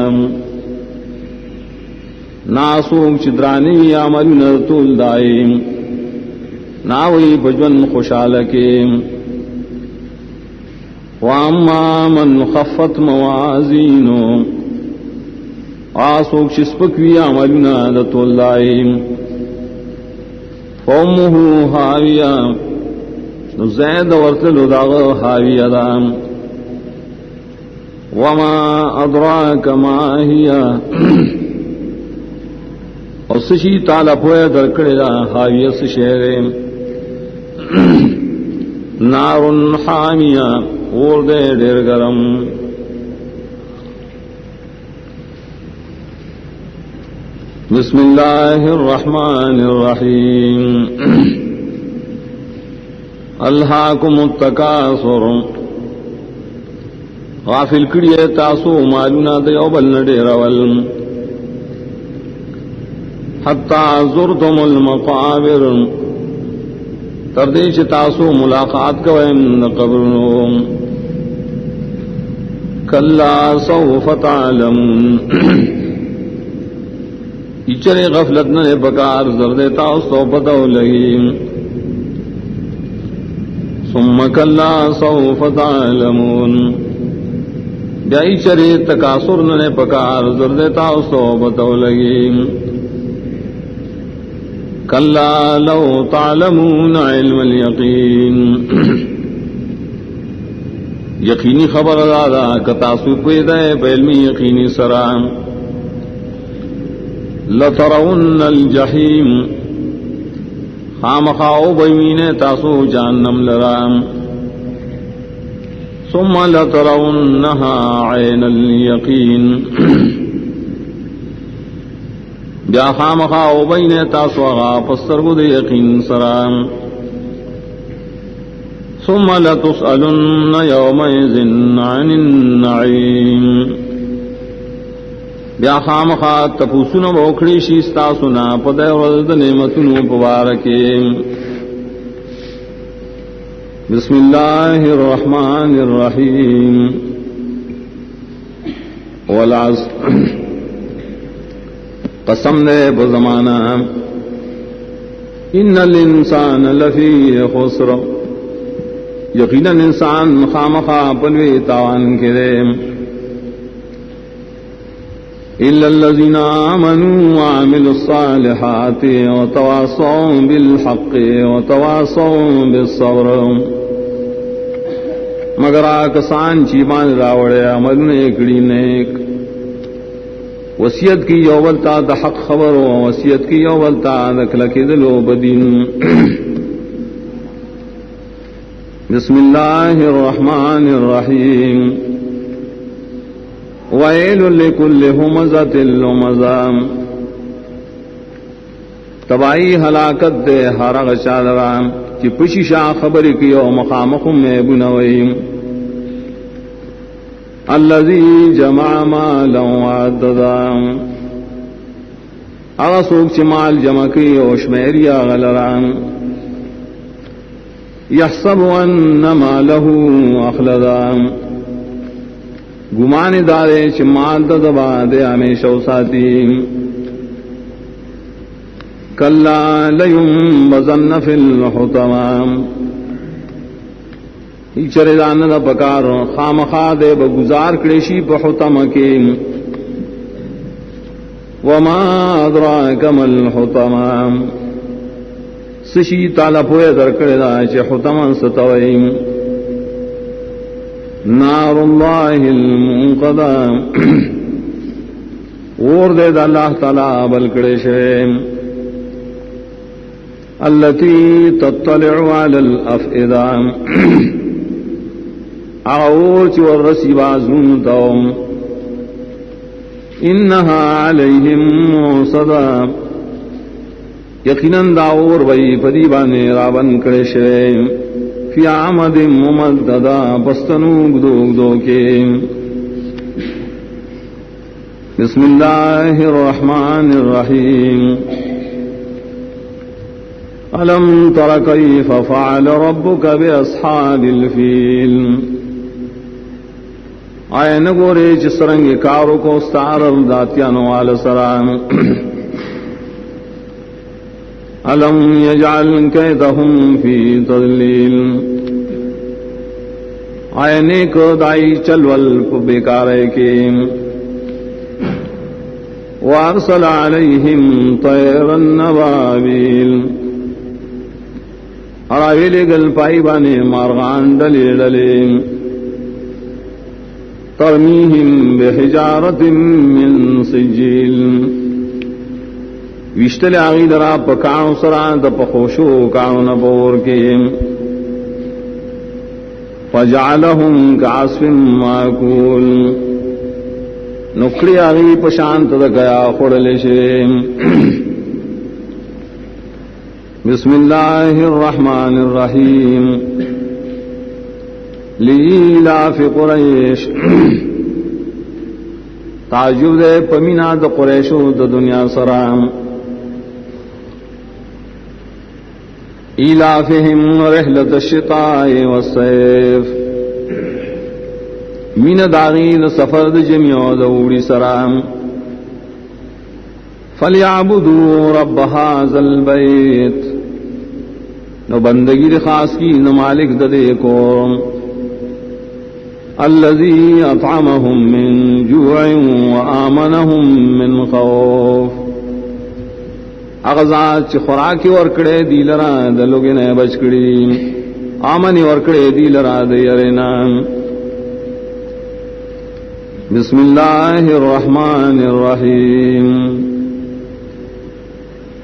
[SPEAKER 3] ناسوک چدرانی عمل نرطول دائم ناوی بجون خوشحال کے واما من خفت موازینو آسوک شسپکوی عملنا دتولائی فامه حاویہ زید ورتلو داغ حاویہ دام وما ادراک ما ہی اور سشی تالا پویا درکڑے دا حاویہ سشہر نار حامیہ اور دے ڈیر گرم بسم اللہ الرحمن الرحیم الہاکم التکاثر غافل کڑیے تاسو مالونا دیو بلن ڈیرول حتی زرتم المقابر تردیش تاسو ملاقات کوئن قبرنو کلا سوف تعلمون اچرے غفلت نے بکار زردتا سو پتو لگی ثم کلا سوف تعلمون بیائی چرے تکاثر نے پکار زردتا سو پتو لگی کلا لو تعلمون علم الیقین یقینی خبر دادا کتاسو پیدا ہے علمی یقینی سرام لترون الجحیم خامخاؤ بمین تاسو جہنم لرام ثم لترونها عین الیقین بیا خامخاؤ بین تاسو غا پسترگو دے یقین سرام ثم لتسألن یومئذ عن النعیم بیا خامخا تپوسن بوکھڑی شیستا سنا پدے ورد نعمتنو پبارکے بسم اللہ الرحمن الرحیم والعصر قسم دے بزمانہ ان الانسان لفی خسر یقیناً انسان خامخا پنوی تاوان کرے إلا الذين آمنوا وعملوا الصالحات وتواصوا بالحق وتواصوا بالصبر مگر آکسان چیمان راوڑے عمل نیکڑی نیک وصیت کی یوولتا دا حق خبر و وصیت کی یوولتا دکھلکی دلو بدین بسم اللہ الرحمن الرحیم وَيْلٌ لِكُلِّ هُمَزَةٍ لُمَزَةٍ تبائی ہلاکت دے ہر غشالرام کی پشی شاہ خبری کی او مخامخم میں بنوئی الذی جمع مالا وعددا اغسوک چی مال جمع کی او شمیری آغلرام یحسب ان مالہ اخلدام گمان دارے چمال دبا دے ہمیشہ ساتھی کلا لینبذن فی الحطمام چرے دان دا پکار خامخا دے بگزار کڑیشی پہ حطم کے وما ادراک ما الحطمام سشی تالا پوئے در کڑے دا چے حطم ستوئیم نار اللہ المنقدہ اور دے دا اللہ تعالی بلکڑے شے التي تطلع على الافئدہ اور چور رسی بازون توم انہا علیہم موصدہ یقیناً داور وی پدیبانے رابن کڑے شے فی عمد ممددہ پستنوگ دوگ دو کے بسم اللہ الرحمن الرحیم الم تر کیف فعل ربک باصحاب الفیل آئے نگورے چسرنگ کارو کو ستارر داتیانو آل سرام الم یجعل کیدہم فی تضلیل آئے نیک دائی چلول کو بیکارے کے وارسل علیہم طیرا نبابیل اور آویلے گل پائی بانے مارغان ڈلے ڈلے ترمیہم بحجارت من سجیل وشتل آغی درا پکاؤ سران دا پخوشو کاؤ نبور کے فجعلہم کعصف ماکول نکڑی آغی پشانت دا گیا خڑلشے بسم اللہ الرحمن الرحیم لیلاف قریش تعجب دے پمینا دا قریشو دا دنیا سرام ایلافہم رحلت الشتاء والصیف من داغیل سفر دا جمعو دا اوڑی سرام فلیعبدو رب هذا البیت نو بندگی دا خاص کی نمالک دا دیکھو الذی اطعمہم من جوع وآمنہم من خوف اغزاد چی خوراکی ورکڑے دی لرا دلوگی نے بچکڑی آمنی ورکڑے دی لرا دیرنا بسم اللہ الرحمن الرحیم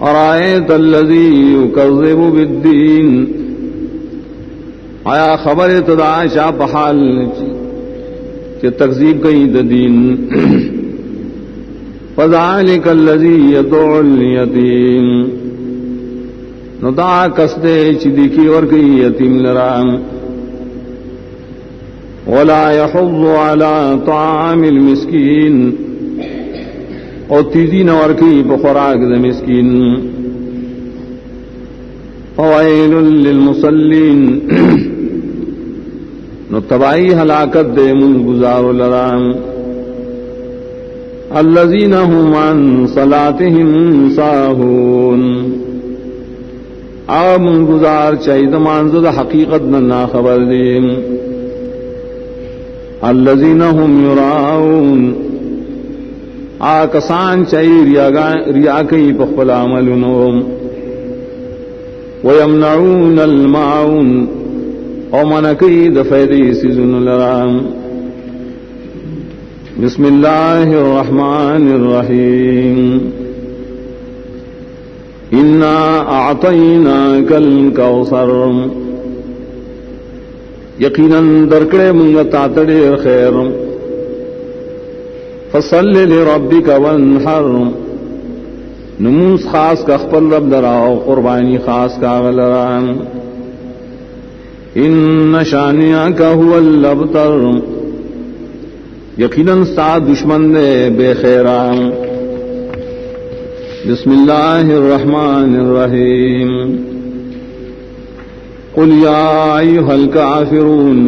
[SPEAKER 3] ارائیت الذی یکذب بالدین آیا خبر تدا شاہ پحال چی تکذیب کئی دین فذلک الذی یدعو الیتیم ندا کسدے چدی ورکی یتیم لرام ولا یحض علی طعام المسکین اور تیزی نورکی بخوراک دا مسکین فویل للمصلین نو تبائی ہلاکت دے من گزار لرام الذین هم عن صلاتهم ساہون آمن گزار چاہید مانزد حقیقت ننا خبر دیم الذین هم یراؤون آکسان چاہی ریاکی پخپل عملنوم ویمنعون الماعون او منکی دفیدی سیزن لرام بسم اللہ الرحمن الرحیم انا اعطیناک الکوثر یقیناً درکڑے منگتا تڑیر خیر فصل لربک وانحر نموز خاص کا خپل رب دراؤ قربانی خاص کا غلران ان شانئک هو الابتر یقیناً سات دشمن دے بے خیران بسم اللہ الرحمن الرحیم قل یا ایھا الکافرون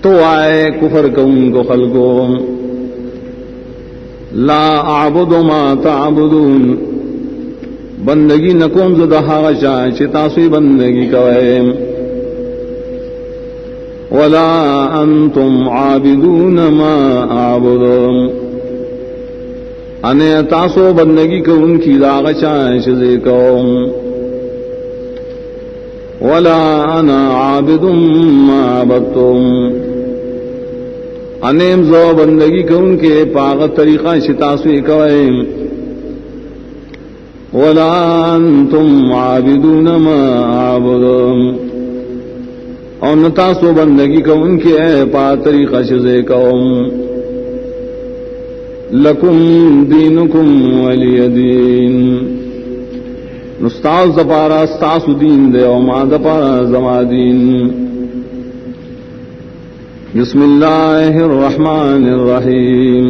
[SPEAKER 3] تو آئے کفر کون کو خلقو لا اعبد ما تعبدون بندگی نکوم زدہا غشا چتاسوی بندگی کوئے ولا انتم عابدون ما اعبد انے تاسو بندگی کو ان کی داغچا شزے قوم ولا انا عابد ما عبدتم انیم زو بندگی کو ان کے پاغت طریقہ شتاسوی کوئے ولا انتم عابدون ما عبد اور نتاسو بندگی کو ان کے پا طریقہ شزے قوم لکم دینکم ولی دین نستاز دپارا استاس دین دے او ما دپارا زما دین بسم اللہ الرحمن الرحیم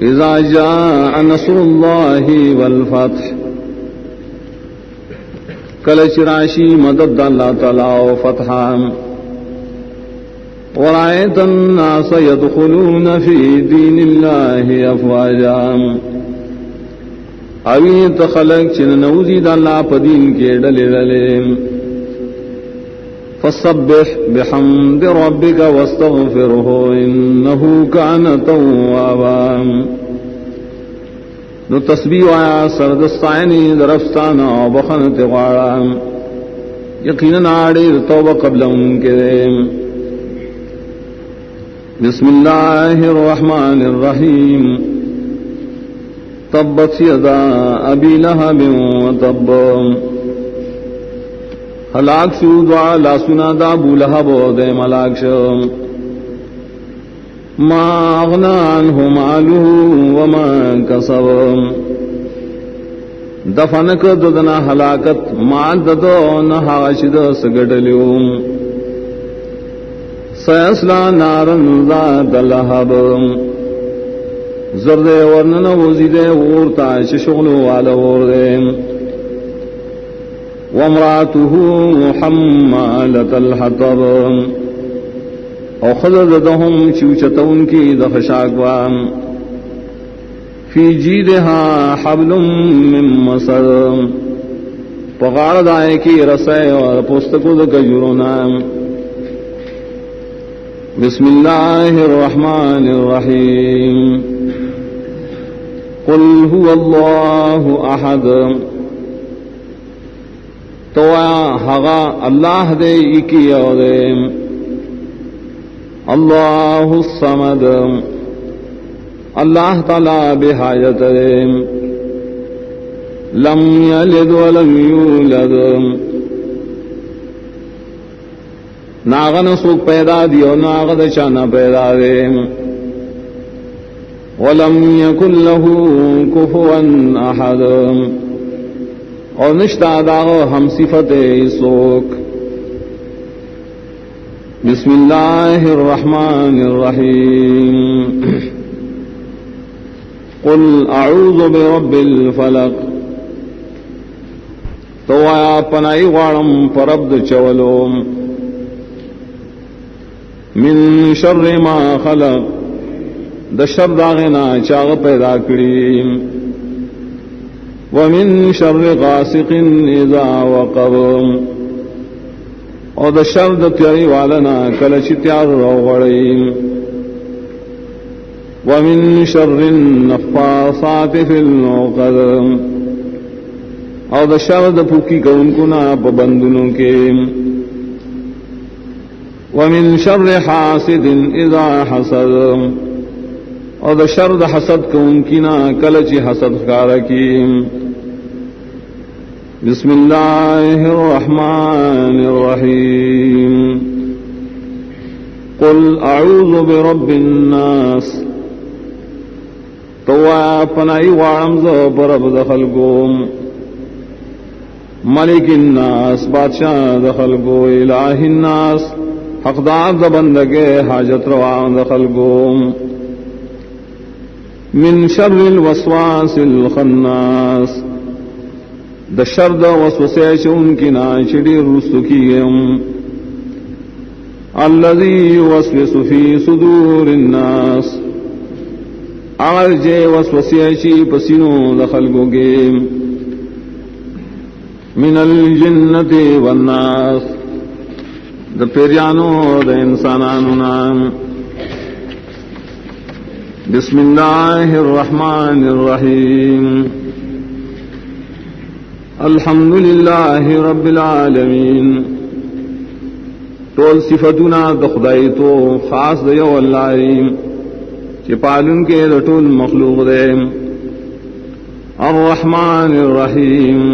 [SPEAKER 3] اذا جاء نصر اللہ والفتح کلچ راشی مدد اللہ تعالی و فتحا ورأيت الناس يدخلون في دين الله أفواجا اوی تخلق چن نوزی دا اللہ پا دین کے ڈلے ڈلے فسبح بحمد ربك واستغفره إنه كان توابا. نو تسبیح آیا سردستائنی درفستانا و بخنت غارا یقیناً آڑیر توبہ قبل ان کے. بسم اللہ الرحمن الرحیم. تبت یدا ابی لہب وتب. ہلاک شو دعا لا سنا دا ابو لہب دے ملاک شو. ما اغنا عنہ مالہ وما کسب. دفنک ددنا ہلاکت مال ددو نحاشد سگڑلیو. سیسلا نارن ذات لہب. زرد ورنن وزید ورتا ششغلو والا ورد. وامرأته حمالة الحطب. او خذدهم چوچتون کی دخشاکوان. فی جیدها حبل من مسد. پغار دائے کی رسے اور پستکو دکجرونا. بسم اللہ الرحمن الرحیم. قل هو اللہ احد. تو ہغا اللہ دے ایکی او دے. اللہ الصمد. اللہ تعالی بحاجت دے. لم یلد ولم یولد. ناغن سوک پیدا دیو ناغد چانا پیدا دے. ولم یکن له کفوا احد. اور نشتا داغو ہم صفت سوک. بسم اللہ الرحمن الرحیم. قل اعوذ برب الفلق. تو آیا پنائی غارم پربد چولوم. من شر ما خلق. دشر داغنا چاغ پیدا کریم. ومن شر غاسق اذا وقب. اور دشر دتیاری والنا کلچ تیار روغڑیم. ومن شر النفاثات في العقد. اور دشر دپوکی کونکنا پبندنوں کے. ومن شر حاسد اذا حسد. اور دشر حسد کونکنا کلچ حسد کارکیم. بسم اللہ الرحمن الرحیم. قل اعوذ برب الناس. تو پنائی وارم زو برب دخل گوم. ملک الناس بادشاہ دخل گو. الہ الناس حقدار دبندگے حاجت روان دخل گوم. من شر الوسواس الخناس. د شر د وسوسه چون کی ناشری رسو کیم. الذي يوسوس في صدور الناس. ارجے وسوسه چی پسینو دخل گوگے. من الجنة والناس. د پیریانو د انسانانو نام. بسم اللہ الرحمن الرحیم. الحمد للہ رب العالمین. طول صفتنا دخدائی تو خاص دیو اللہ چی پالن کے رٹول مخلوق دے. الرحمن الرحیم.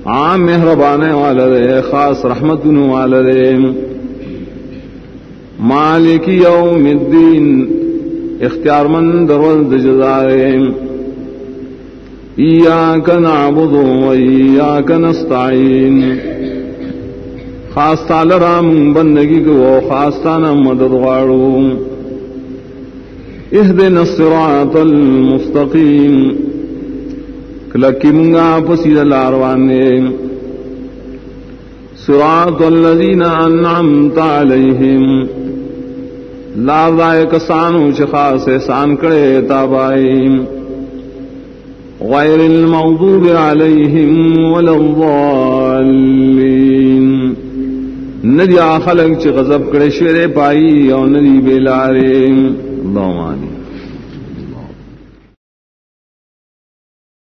[SPEAKER 3] عام مہربانے والا دے خاص رحمتن والا دے. مالک یوم الدین. اختیار مند روز جزائے. ایاک نعبد و ایاک نستعین. خاص تعالی رام بندگی کو خاص تانا مدد غارو. اہدنا الصراط المستقیم. کلکی منگا پسید الاروانے. صراط الذین انعمت علیہم. لازائے کسانو چخاص احسان کرے تابائیم. غیر المغضوب علیہم ولا الضالین. ندی خلق چ غضب کرے شویرے پائی او ندی بیلارے اللهم آمین.